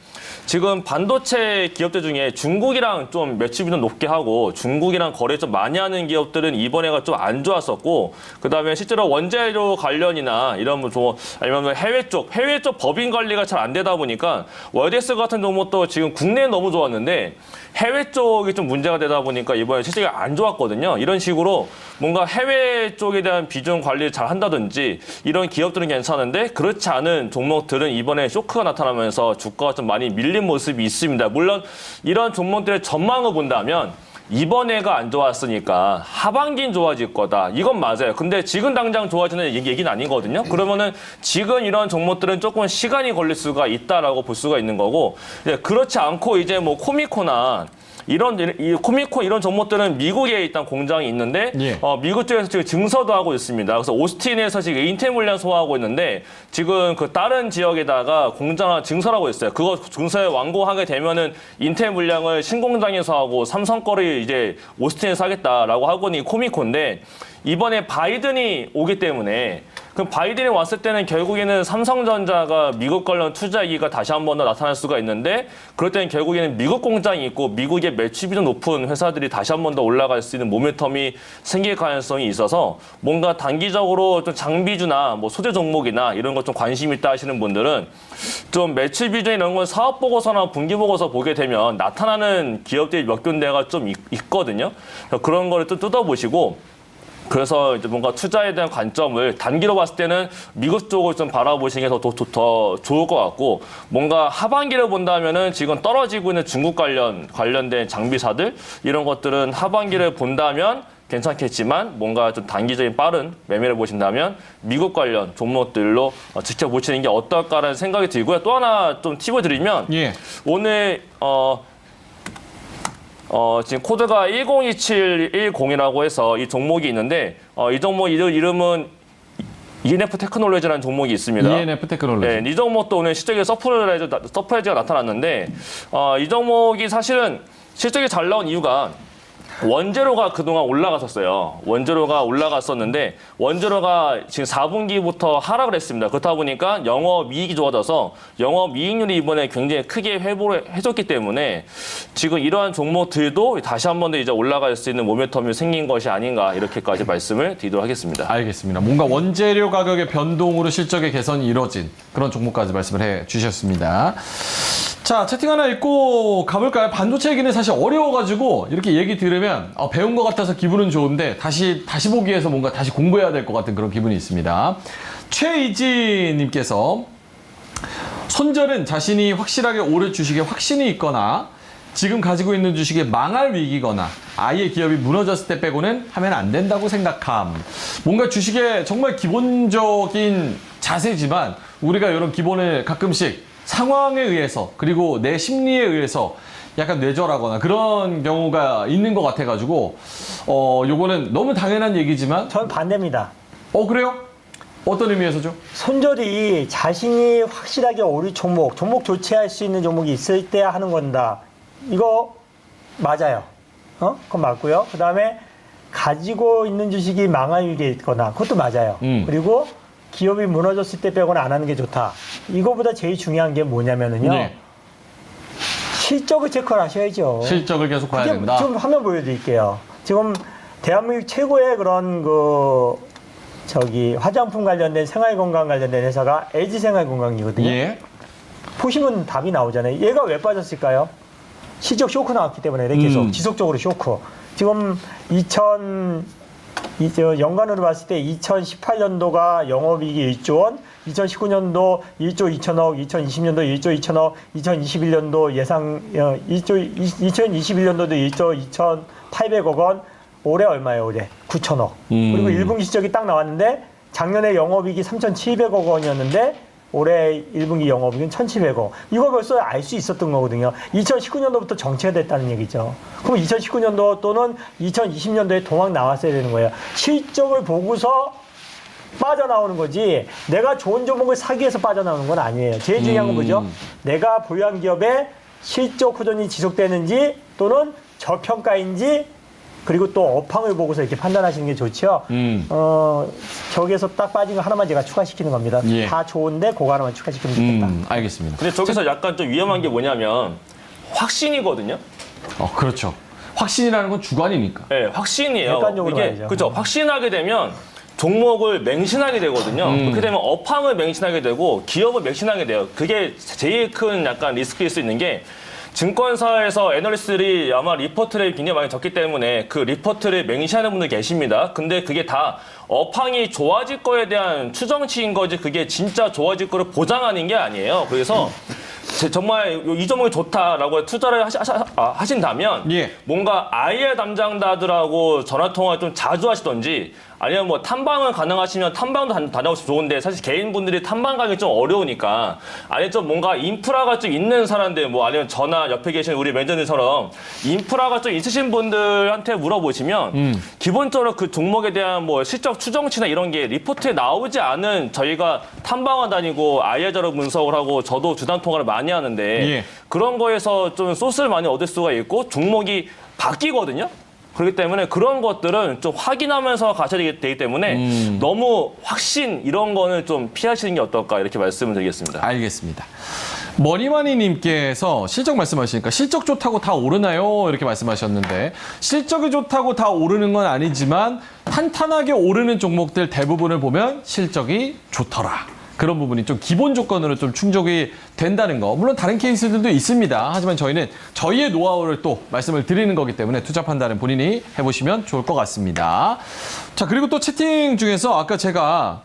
지금 반도체 기업들 중에 중국이랑 좀 매출이 좀 높게 하고 중국이랑 거래 좀 많이 하는 기업들은 이번에가 좀 안 좋았었고, 그다음에 실제로 원재료 관련이나 이런 뭐 아니면 해외 쪽 법인 관리가 잘 안 되다 보니까 월덱스 같은 종목도 지금 국내는 너무 좋았는데 해외 쪽이 좀 문제가 되다 보니까 이번에 실제가 안 좋았거든요. 이런 식으로 뭔가 해외 쪽에 대한 비중 관리를 잘 한다든지 이런 기업들은 괜찮은데 그렇지 않은 종목들은 이번에 쇼크가 나타나면서 주가가 좀 많이 밀린 모습이 있습니다. 물론 이런 종목들의 전망을 본다면 이번 해가 안 좋았으니까 하반기는 좋아질 거다. 이건 맞아요. 근데 지금 당장 좋아지는 얘기는 아니거든요. 그러면은 지금 이런 종목들은 조금 시간이 걸릴 수가 있다라고 볼 수가 있는 거고, 그렇지 않고 이제 뭐 코미코나 코미코 이런 종목들은 미국에 일단 공장이 있는데 예. 미국 쪽에서 지금 증서도 하고 있습니다. 그래서 오스틴에서 지금 인텔 물량 소화하고 있는데 지금 그 다른 지역에다가 공장을 증설하고 있어요. 그거 증서에 완공하게 되면은 인텔 물량을 신공장에서 하고 삼성 거를 이제 오스틴에서 하겠다라고 하고니 코미코인데 이번에 바이든이 오기 때문에 그럼 바이든이 왔을 때는 결국에는 삼성전자가 미국 관련 투자 이익가 다시 한 번 더 나타날 수가 있는데 그럴 때는 결국에는 미국 공장이 있고 미국의 매출이 좀 높은 회사들이 다시 한 번 더 올라갈 수 있는 모멘텀이 생길 가능성이 있어서 뭔가 단기적으로 좀 장비주나 뭐 소재 종목이나 이런 것 좀 관심 있다 하시는 분들은 좀 매출 비중 이런 건 사업 보고서나 분기 보고서 보게 되면 나타나는 기업들이 몇 군데가 좀 있거든요. 그런 거를 또 뜯어보시고 그래서 이제 뭔가 투자에 대한 관점을 단기로 봤을 때는 미국 쪽을 좀 바라보시는 게 더 좋을 것 같고, 뭔가 하반기를 본다면은 지금 떨어지고 있는 중국 관련된 장비사들 이런 것들은 하반기를 본다면 괜찮겠지만 뭔가 좀 단기적인 빠른 매매를 보신다면 미국 관련 종목들로 직접 보시는 게 어떨까라는 생각이 들고요. 또 하나 좀 팁을 드리면 예. 오늘 지금 코드가 102710이라고 해서 이 종목이 있는데 이 종목 이름은 ENF 테크놀로지라는 종목이 있습니다. ENF 테크놀로지. 네, 이 종목도 오늘 실적에 서프라이즈가 나타났는데 이 종목이 사실은 실적이 잘 나온 이유가 원재료가 그동안 올라갔었어요. 원재료가 올라갔었는데 원재료가 지금 4분기부터 하락을 했습니다. 그렇다 보니까 영업이익이 좋아져서 영업이익률이 이번에 굉장히 크게 회복을 해줬기 때문에 지금 이러한 종목들도 다시 한 번 더 이제 올라갈 수 있는 모멘텀이 생긴 것이 아닌가 이렇게까지 말씀을 드리도록 하겠습니다. 알겠습니다. 뭔가 원재료 가격의 변동으로 실적의 개선이 이뤄진 그런 종목까지 말씀을 해 주셨습니다. 자, 채팅 하나 읽고 가볼까요? 반도체 얘기는 사실 어려워가지고 이렇게 얘기 들으면 배운 것 같아서 기분은 좋은데 다시 보기 위해서 뭔가 다시 공부해야 될 것 같은 그런 기분이 있습니다. 최이지님께서 손절은 자신이 확실하게 오를 주식에 확신이 있거나 지금 가지고 있는 주식이 망할 위기거나 아예 기업이 무너졌을 때 빼고는 하면 안 된다고 생각함. 뭔가 주식의 정말 기본적인 자세지만 우리가 이런 기본을 가끔씩 상황에 의해서 그리고 내 심리에 의해서 약간 뇌절하거나 그런 경우가 있는 것 같아가지고 요거는 너무 당연한 얘기지만 저는 반대입니다. 그래요? 어떤 의미에서죠? 손절이 자신이 확실하게 오를 종목 교체할 수 있는 종목이 있을 때 하는 건다. 이거 맞아요. 그건 맞고요. 그 다음에 가지고 있는 주식이 망할 위기에 있거나 그것도 맞아요. 그리고 기업이 무너졌을 때 빼고는 안 하는 게 좋다. 이거보다 제일 중요한 게 뭐냐면은요. 네. 실적을 체크를 하셔야죠. 실적을 계속 봐야 된다. 지금 화면 보여드릴게요. 지금 대한민국 최고의 그런 화장품 관련된 생활건강 관련된 회사가 LG생활건강이거든요. 예. 보시면 답이 나오잖아요. 얘가 왜 빠졌을까요? 실적 쇼크 나왔기 때문에 계속 지속적으로 쇼크. 지금 연간으로 봤을 때 2018년도가 영업이익이 1조 원, 2019년도 1조 2천억, 2020년도 1조 2천억, 2021년도 2021년도도 1조 2,800억 원, 올해 얼마예요, 올해? 9천억. 그리고 1분기 실적이 딱 나왔는데 작년에 영업이익이 3,700억 원이었는데 올해 1분기 영업이익은 1,700억. 이거 벌써 알 수 있었던 거거든요. 2019년도부터 정체가 됐다는 얘기죠. 그럼 2019년도 또는 2020년도에 동학 나왔어야 되는 거예요. 실적을 보고서 빠져나오는 거지 내가 좋은 종목을 사기 위해서 빠져나오는 건 아니에요. 제일 중요한 건 뭐죠? 내가 보유한 기업의 실적 호전이 지속되는지 또는 저평가인지 그리고 또 업황을 보고서 이렇게 판단하시는 게 좋죠. 저기에서 딱 빠진 거 하나만 제가 추가시키는 겁니다. 예. 다 좋은데 그거 하나만 추가시키면 좋겠다. 알겠습니다. 근데 저기서 약간 좀 위험한 게 뭐냐면 확신이거든요. 그렇죠. 확신이라는 건 주관이니까. 네, 확신이에요. 객관적으로 이게 봐야죠. 그죠. 확신하게 되면 종목을 맹신하게 되거든요. 그렇게 되면 업황을 맹신하게 되고 기업을 맹신하게 돼요. 그게 제일 큰 약간 리스크일 수 있는 게 증권사에서 애널리스트들이 아마 리포트를 굉장히 많이 적기 때문에 그 리포트를 맹신하는 분들 계십니다. 근데 그게 다 업황이 좋아질 거에 대한 추정치인 거지 그게 진짜 좋아질 거를 보장하는 게 아니에요. 그래서 정말 이 종목이 좋다라고 투자를 하신다면 예. 뭔가 IR 담당자들하고 전화통화 좀 자주 하시던지 아니면 뭐 탐방을 가능하시면 탐방도 다녀오시면 좋은데 사실 개인분들이 탐방 가기 좀 어려우니까 아니 좀 뭔가 인프라가 좀 있는 사람들 뭐 아니면 전화 옆에 계신 우리 매니저님처럼 인프라가 좀 있으신 분들한테 물어보시면 기본적으로 그 종목에 대한 뭐 실적 추정치나 이런 게 리포트에 나오지 않은 저희가 탐방을 다니고 IR자로 분석을 하고 저도 주담 통화를 많이 하는데 예. 그런 거에서 좀 소스를 많이 얻을 수가 있고 종목이 바뀌거든요. 그렇기 때문에 그런 것들은 좀 확인하면서 가셔야 되기 때문에 너무 확신 이런 거는 좀 피하시는 게 어떨까 이렇게 말씀을 드리겠습니다. 알겠습니다. 머니마니님께서 실적 말씀하시니까 실적 좋다고 다 오르나요? 이렇게 말씀하셨는데 실적이 좋다고 다 오르는 건 아니지만 탄탄하게 오르는 종목들 대부분을 보면 실적이 좋더라. 그런 부분이 좀 기본 조건으로 좀 충족이 된다는 거. 물론 다른 케이스들도 있습니다. 하지만 저희는 저희의 노하우를 또 말씀을 드리는 거기 때문에 투자 판단은 본인이 해보시면 좋을 것 같습니다. 자, 그리고 또 채팅 중에서 아까 제가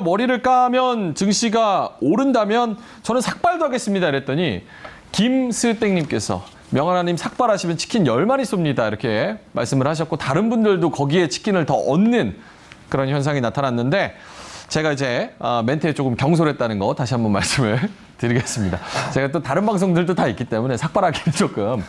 머리를 까면 증시가 오른다면 저는 삭발도 하겠습니다. 이랬더니 김스땡님께서 명하나님 삭발하시면 치킨 10마리 쏩니다. 이렇게 말씀을 하셨고 다른 분들도 거기에 치킨을 더 얻는 그런 현상이 나타났는데 제가 이제 멘트에 조금 경솔했다는 거 다시 한번 말씀을 드리겠습니다. 제가 또 다른 방송들도 다 있기 때문에 삭발하기는 조금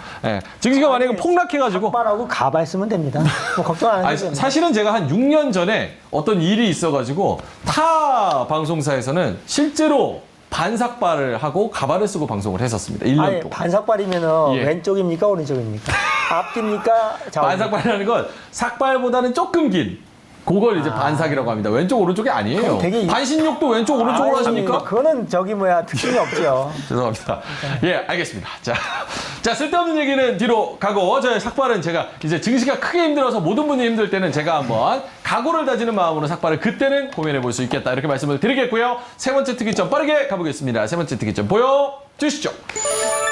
증시가 만약에 폭락해가지고 삭발하고 가발 쓰면 됩니다. 뭐 걱정 안 하셔도 됩니다. 사실은 제가 한 6년 전에 어떤 일이 있어가지고 타 방송사에서는 실제로 반삭발을 하고 가발을 쓰고 방송을 했었습니다. 1년 아니, 동안. 반삭발이면은 예. 왼쪽입니까 오른쪽입니까? 앞뒤입니까? 좌우입니까? 반삭발이라는 건 삭발보다는 조금 긴 그걸 이제 반삭이라고 합니다. 왼쪽 오른쪽이 아니에요. 그럼 되게 반신욕도 왼쪽 오른쪽으로 아니, 하십니까? 그거는 특징이 없죠. 죄송합니다. 예, 알겠습니다. 자, 쓸데없는 얘기는 뒤로 가고, 저희 삭발은 제가 이제 증시가 크게 힘들어서 모든 분이 힘들 때는 제가 한번 각오를 다지는 마음으로 삭발을 그때는 고민해 볼 수 있겠다. 이렇게 말씀을 드리겠고요. 세 번째 특이점 빠르게 가보겠습니다. 세 번째 특이점 보여주시죠.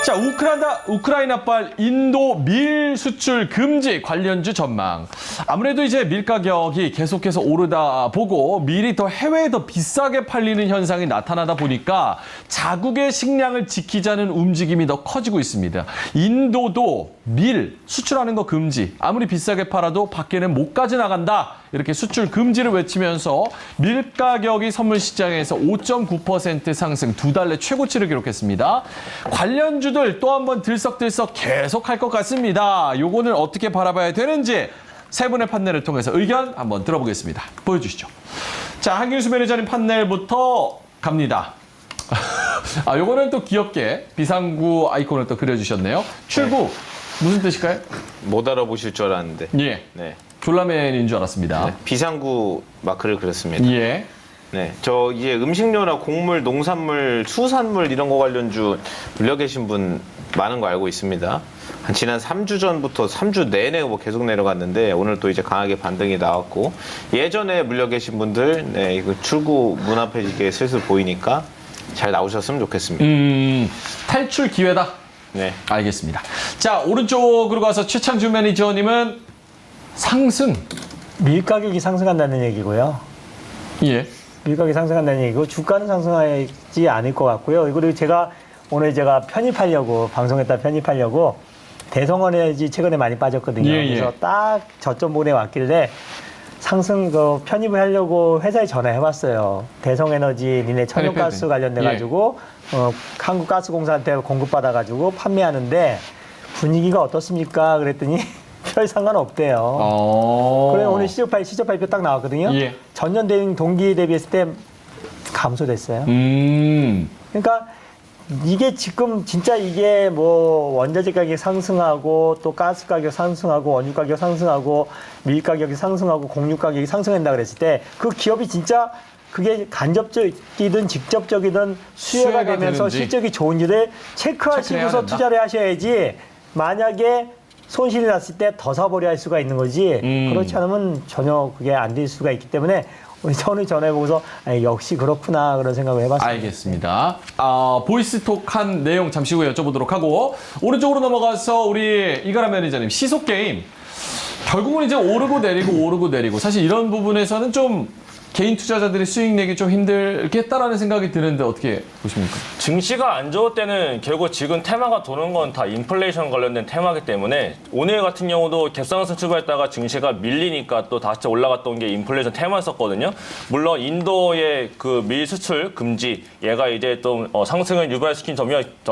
자, 우크라이나발 인도 밀 수출 금지 관련주 전망. 아무래도 이제 밀 가격이 계속해서 오르다 보고 밀이 더 해외에 더 비싸게 팔리는 현상이 나타나다 보니까 자국의 식량을 지키자는 움직임이 더 커지고 있습니다. 인도도 밀 수출하는 거 금지. 아무리 비싸게 팔아도 밖에는 못 가져 나간다. 이렇게 수출 금지를 외치면서 밀 가격이 선물 시장에서 5.9% 상승, 2달 내 최고치를 기록했습니다. 관련주들 또 한번 들썩들썩 계속 할 것 같습니다. 요거는 어떻게 바라봐야 되는지 세 분의 판넬을 통해서 의견 한번 들어보겠습니다. 보여주시죠. 자, 한균수 매니저님 판넬부터 갑니다. 요거는 또 귀엽게 비상구 아이콘을 또 그려주셨네요. 출구 무슨 뜻일까요? 못 알아보실 줄 알았는데. 예. 네. 졸라맨인 줄 알았습니다. 비상구 마크를 그렸습니다. 예. 네, 저 이제 음식료나 곡물, 농산물, 수산물 이런 거 관련주 물려 계신 분 많은 거 알고 있습니다. 한 지난 3주 전부터 3주 내내 뭐 계속 내려갔는데 오늘 또 이제 강하게 반등이 나왔고 예전에 물려 계신 분들 네, 이거 출구 문 앞에 이렇게 슬슬 보이니까 잘 나오셨으면 좋겠습니다. 탈출 기회다. 네. 알겠습니다. 자, 오른쪽으로 가서 최창준 매니저님은 상승. 밀 가격이 상승한다는 얘기고요. 예. 밀 가격이 상승한다는 얘기고 주가는 상승하지 않을 것 같고요. 그리고 오늘 제가 방송에다 편입하려고 대성원에너지 최근에 많이 빠졌거든요. 예, 예. 그래서 딱 저점 부분에 왔길래 상승 편입을 하려고 회사에 전화해봤어요. 대성에너지 니네 천연가스 관련돼가지고 한국가스공사한테 공급받아가지고 판매하는데 분위기가 어떻습니까? 그랬더니 별 상관없대요. 그래 오늘 시적 발표 딱 나왔거든요. 예. 전년 동기 대비했을 때 감소됐어요. 그러니까 이게 지금 진짜 이게 뭐 원자재 가격이 상승하고 또 가스 가격 상승하고 원유 가격 상승하고 밀 가격이 상승하고 공유 가격이 상승한다 그랬을 때 그 기업이 진짜 그게 간접적이든 직접적이든 수혜가 수혜가 되면서 되는지. 실적이 좋은지를 체크해야 체크하시고서 된다. 투자를 하셔야지 만약에 손실이 났을 때 더 사버려 할 수가 있는 거지 그렇지 않으면 전혀 그게 안 될 수가 있기 때문에 저는 전화해보고서 역시 그렇구나 그런 생각을 해봤습니다. 알겠습니다. 보이스톡 한 내용 잠시 후에 여쭤보도록 하고 오른쪽으로 넘어가서 우리 이가람 매니저님 시속게임 결국은 이제 오르고 내리고 사실 이런 부분에서는 좀 개인 투자자들이 수익 내기 좀 힘들겠다라는 생각이 드는데 어떻게 보십니까? 증시가 안 좋을 때는 결국 지금 테마가 도는 건 다 인플레이션 관련된 테마이기 때문에 오늘 같은 경우도 갭상승 출발했다가 증시가 밀리니까 또 다시 올라갔던 게 인플레이션 테마였었거든요. 물론 인도의 그 밀 수출 금지 얘가 이제 또 상승을 유발시킨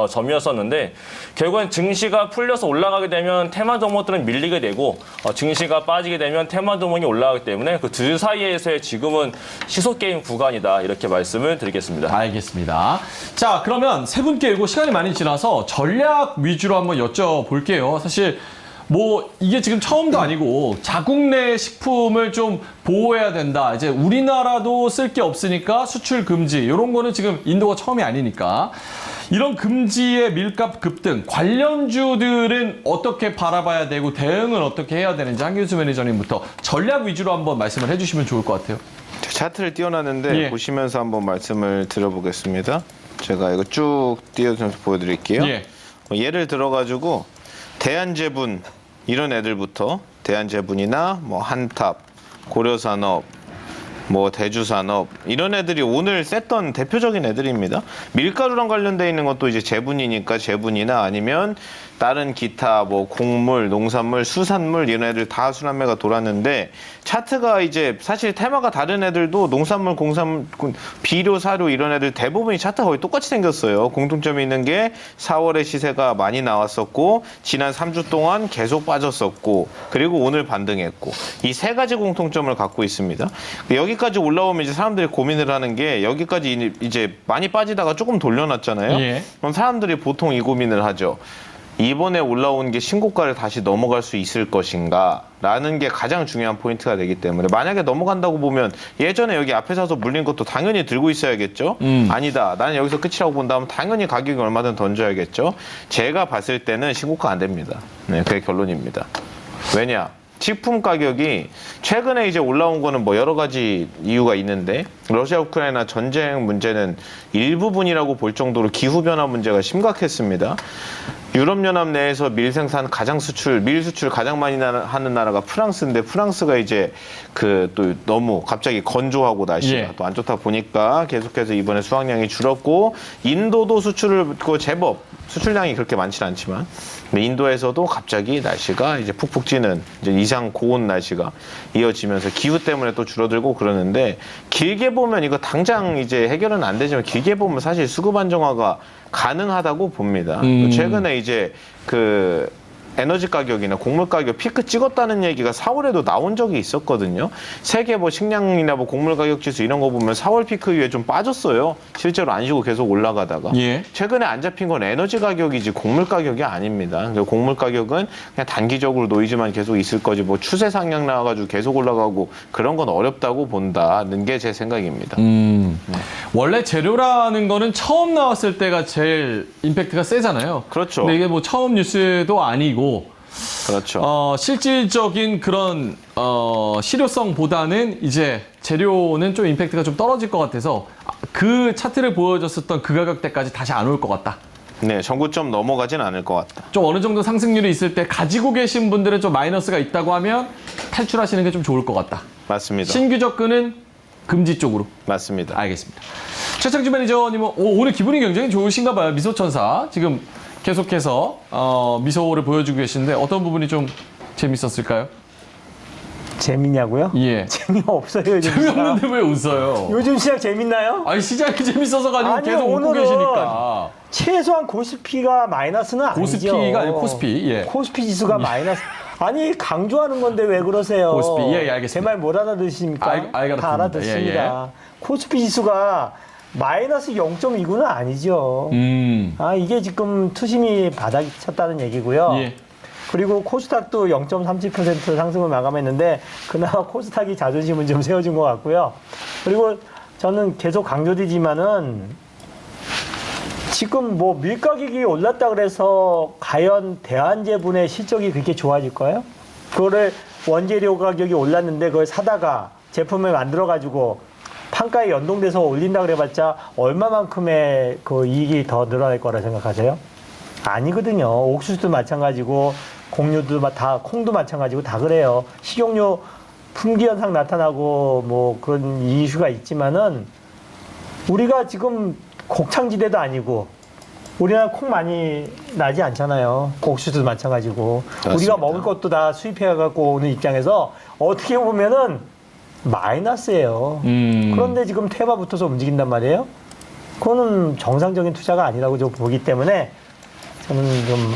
점이었었는데 결국엔 증시가 풀려서 올라가게 되면 테마 종목들은 밀리게 되고 증시가 빠지게 되면 테마 종목이 올라가기 때문에 그 둘 사이에서의 지금은 시속게임 구간이다 이렇게 말씀을 드리겠습니다. 알겠습니다. 자, 그러면 세 분께 이거 시간이 많이 지나서 전략 위주로 한번 여쭤볼게요. 사실 뭐 이게 지금 처음도 아니고 자국 내 식품을 좀 보호해야 된다. 이제 우리나라도 쓸 게 없으니까 수출 금지 이런 거는 지금 인도가 처음이 아니니까 이런 금지의 밀값 급등 관련주들은 어떻게 바라봐야 되고 대응은 어떻게 해야 되는지 한길수 매니저님부터 전략 위주로 한번 말씀을 해주시면 좋을 것 같아요. 차트를 띄워놨는데 예. 보시면서 한번 말씀을 드려보겠습니다. 제가 이거 쭉 띄워서 보여드릴게요. 예. 예를 들어가지고 대한제분 이런 애들부터 대한제분이나 뭐 한탑, 고려산업, 뭐 대주산업 이런 애들이 오늘 셌던 대표적인 애들입니다. 밀가루랑 관련돼 있는 것도 이제 제분이니까 제분이나 아니면 다른 기타 뭐 곡물, 농산물, 수산물 이런 애들 다 순환매가 돌았는데 차트가 이제 사실 테마가 다른 애들도 농산물, 공산물, 비료, 사료 이런 애들 대부분이 차트가 거의 똑같이 생겼어요. 공통점이 있는 게 4월에 시세가 많이 나왔었고 지난 3주 동안 계속 빠졌었고 그리고 오늘 반등했고 이 세 가지 공통점을 갖고 있습니다. 여기까지 올라오면 이제 사람들이 고민을 하는 게 여기까지 이제 많이 빠지다가 조금 돌려놨잖아요. 예. 그럼 사람들이 보통 이 고민을 하죠. 이번에 올라온 게 신고가를 다시 넘어갈 수 있을 것인가 라는 게 가장 중요한 포인트가 되기 때문에 만약에 넘어간다고 보면 예전에 여기 앞에 서서 물린 것도 당연히 들고 있어야겠죠. 아니다. 나는 여기서 끝이라고 본다면 당연히 가격이 얼마든 던져야겠죠. 제가 봤을 때는 신고가 안 됩니다. 네, 그게 결론입니다. 왜냐? 식품 가격이 최근에 이제 올라온 거는 뭐 여러 가지 이유가 있는데 러시아 우크라이나 전쟁 문제는 일부분이라고 볼 정도로 기후변화 문제가 심각했습니다. 유럽연합 내에서 밀 생산 밀 수출 가장 많이 하는 나라가 프랑스인데 프랑스가 이제 그 또 너무 갑자기 건조하고 날씨가 예. 또 안 좋다 보니까 계속해서 이번에 수확량이 줄었고 인도도 수출을 제법 수출량이 그렇게 많지는 않지만 근데 인도에서도 갑자기 날씨가 이제 푹푹 찌는 이제 이상 고온 날씨가 이어지면서 기후 때문에 또 줄어들고 그러는데 길게 보면 이거 당장 이제 해결은 안 되지만 길게 보면 사실 수급 안정화가 가능하다고 봅니다. 최근에 이제 그 에너지 가격이나 곡물 가격 피크 찍었다는 얘기가 4월에도 나온 적이 있었거든요. 세계 뭐 식량이나 뭐 곡물 가격 지수 이런 거 보면 4월 피크 이후에 좀 빠졌어요. 실제로 안 쉬고 계속 올라가다가. 예. 최근에 안 잡힌 건 에너지 가격이지 곡물 가격이 아닙니다. 곡물 가격은 그냥 단기적으로 노이즈만 계속 있을 거지 뭐 추세 상향 나와가지고 계속 올라가고 그런 건 어렵다고 본다는 게 제 생각입니다. 원래 재료라는 거는 처음 나왔을 때가 제일 임팩트가 세잖아요. 그렇죠. 근데 이게 뭐 처음 뉴스도 아니고 그렇죠. 실질적인 그런 실효성보다는 이제 재료는 좀 임팩트가 좀 떨어질 것 같아서 그 차트를 보여줬었던 그 가격대까지 다시 안 올 것 같다. 네, 전고점 넘어가진 않을 것 같다. 좀 어느 정도 상승률이 있을 때 가지고 계신 분들은 좀 마이너스가 있다고 하면 탈출하시는 게 좀 좋을 것 같다. 맞습니다. 신규 접근은 금지 쪽으로. 맞습니다. 알겠습니다. 최창주 매니저님은 오늘 기분이 굉장히 좋으신가 봐요. 미소천사. 지금 계속해서 미소를 보여주고 계시는데 어떤 부분이 좀 재밌었을까요? 재밌냐고요? 예. 재미없어요. 요즘 재미없는데 시장. 왜 웃어요? 요즘 시장 재밌나요? 아니 시장이 재밌어서 가지고 아니, 계속 웃고 오늘은 계시니까. 최소한 코스피가 마이너스는 아니죠. 고스피가 아니고 코스피. 예. 코스피 지수가 마이너스. 아니 강조하는 건데 왜 그러세요? 코스피. 예, 알겠습니다. 제 말 못 알아들으십니까? 알아듣습니다. 다 알아듣습니다. 코스피 지수가 마이너스 0.29는 아니죠. 아 이게 지금 투심이 바닥이 쳤다는 얘기고요. 예. 그리고 코스닥도 0.37% 상승을 마감했는데 그나마 코스닥이 자존심은 좀 세워준 것 같고요. 그리고 저는 계속 강조드리지만은 지금 뭐 밀가격이 올랐다 그래서 과연 대한제분의 실적이 그렇게 좋아질까요? 그거를 원재료 가격이 올랐는데 그걸 사다가 제품을 만들어가지고 판가에 연동돼서 올린다 그래봤자 얼마만큼의 그 이익이 더 늘어날 거라 생각하세요? 아니거든요. 옥수수도 마찬가지고 곡류도 다 콩도 마찬가지고 다 그래요. 식용유 품귀 현상 나타나고 뭐 그런 이슈가 있지만은 우리가 지금 곡창지대도 아니고 우리나라 콩 많이 나지 않잖아요. 옥수수도 마찬가지고 맞습니다. 우리가 먹을 것도 다 수입해 갖고 오는 입장에서 어떻게 보면은 마이너스예요. 그런데 지금 테마 붙어서 움직인단 말이에요. 그거는 정상적인 투자가 아니라고 좀 보기 때문에 저는 좀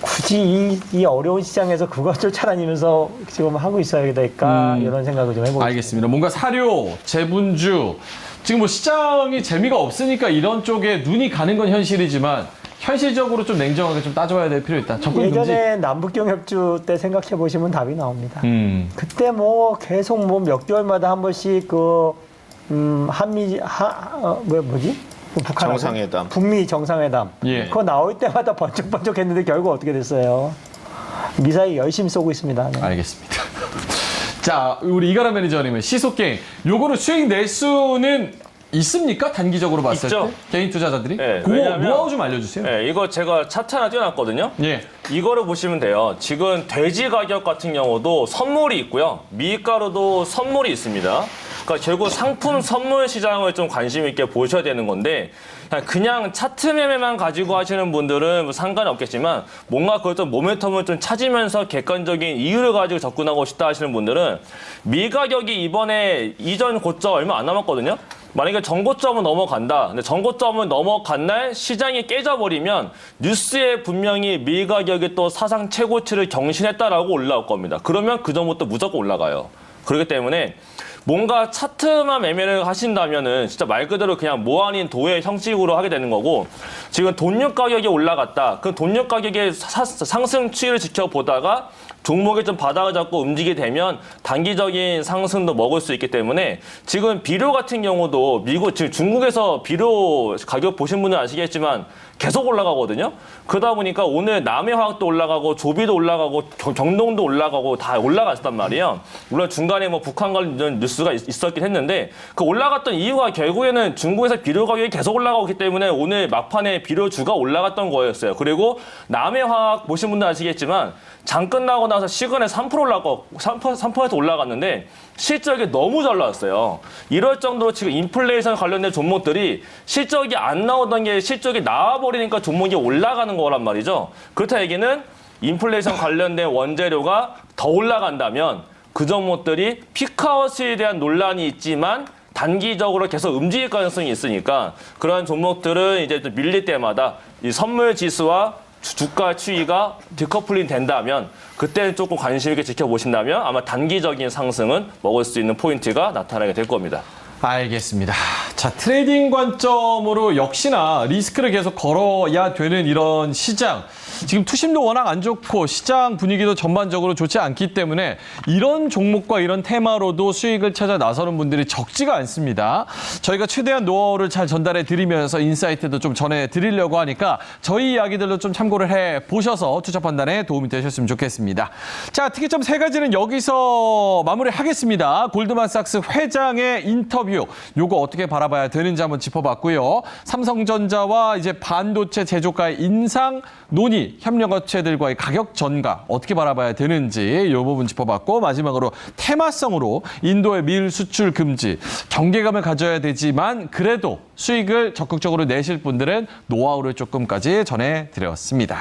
굳이 이 어려운 시장에서 그걸 쫓아다니면서 지금 하고 있어야 될까 이런 생각을 좀 해보고 알겠습니다. 뭔가 사료, 재분주 지금 뭐 시장이 재미가 없으니까 이런 쪽에 눈이 가는 건 현실이지만 현실적으로 좀 냉정하게 좀 따져봐야 될 필요 있다. 접근 금지. 예전에 남북경협주 때 생각해 보시면 답이 나옵니다. 그때 뭐 계속 뭐 몇 개월마다 한 번씩 그 북한 정상회담. 북미 정상회담. 예. 그거 나올 때마다 번쩍번쩍했는데 결국 어떻게 됐어요? 미사일 열심히 쏘고 있습니다. 네. 알겠습니다. 자, 우리 이가람 매니저님은 시소게임 요거는 수익 낼 수는 있습니까? 단기적으로 봤을 있죠. 때 개인 투자자들이? 네, 그거 왜냐면- 노하우 좀 알려주세요. 네, 이거 제가 차트 하나 띄워놨거든요. 예. 이거를 보시면 돼요. 지금 돼지 가격 같은 경우도 선물이 있고요. 밀가루도 선물이 있습니다. 그러니까 결국 상품 선물 시장을 좀 관심 있게 보셔야 되는 건데 그냥 차트 매매만 가지고 하시는 분들은 뭐 상관이 없겠지만 뭔가 그걸 좀 모멘텀을 좀 찾으면서 객관적인 이유를 가지고 접근하고 싶다 하시는 분들은 밀 가격이 이번에 이전 고점 얼마 안 남았거든요. 만약에 전고점을 넘어간다. 근데 전고점을 넘어간 날 시장이 깨져버리면 뉴스에 분명히 밀 가격이 또 사상 최고치를 경신했다라고 올라올 겁니다. 그러면 그 전부터 무조건 올라가요. 그렇기 때문에 뭔가 차트만 매매를 하신다면은 진짜 말 그대로 그냥 뭐 아닌 도의 형식으로 하게 되는 거고 지금 돈육 가격이 올라갔다. 그 돈육 가격의 상승 추이를 지켜보다가 종목이 좀 바닥을 잡고 움직이게 되면 단기적인 상승도 먹을 수 있기 때문에 지금 비료 같은 경우도 지금 중국에서 비료 가격 보신 분은 아시겠지만 계속 올라가거든요. 그러다 보니까 오늘 남해화학도 올라가고 조비도 올라가고 경동도 올라가고 다 올라갔단 말이에요. 물론 중간에 뭐 북한 관련 뉴스가 있었긴 했는데 그 올라갔던 이유가 결국에는 중국에서 비료 가격이 계속 올라가기 때문에 오늘 막판에 비료주가 올라갔던 거였어요. 그리고 남해화학 보신 분들 아시겠지만 장 끝나고 나서 시간에 3% 올라가고 3% 올라갔는데 실적이 너무 잘 나왔어요. 이럴 정도로 지금 인플레이션 관련된 종목들이 실적이 안 나오던 게 실적이 나와버리니까 종목이 올라가는 거란 말이죠. 그렇다 얘기는 인플레이션 관련된 원재료가 더 올라간다면 그 종목들이 피크아웃에 대한 논란이 있지만 단기적으로 계속 움직일 가능성이 있으니까 그러한 종목들은 이제 또 밀릴 때마다 이 선물 지수와 주가 추이가 디커플링 된다면 그때는 조금 관심 있게 지켜보신다면 아마 단기적인 상승은 먹을 수 있는 포인트가 나타나게 될 겁니다. 알겠습니다. 자, 트레이딩 관점으로 역시나 리스크를 계속 걸어야 되는 이런 시장. 지금 투심도 워낙 안 좋고 시장 분위기도 전반적으로 좋지 않기 때문에 이런 종목과 이런 테마로도 수익을 찾아 나서는 분들이 적지가 않습니다. 저희가 최대한 노하우를 잘 전달해 드리면서 인사이트도 좀 전해 드리려고 하니까 저희 이야기들도 좀 참고를 해 보셔서 투자 판단에 도움이 되셨으면 좋겠습니다. 자, 특이점 3가지는 여기서 마무리하겠습니다. 골드만삭스 회장의 인터뷰 요거 어떻게 바라봐야 되는지 한번 짚어봤고요. 삼성전자와 이제 반도체 제조가의 인상 논의, 협력업체들과의 가격 전가 어떻게 바라봐야 되는지 이 부분 짚어봤고 마지막으로 테마성으로 인도의 밀 수출 금지, 경계감을 가져야 되지만 그래도 수익을 적극적으로 내실 분들은 노하우를 조금까지 전해드렸습니다.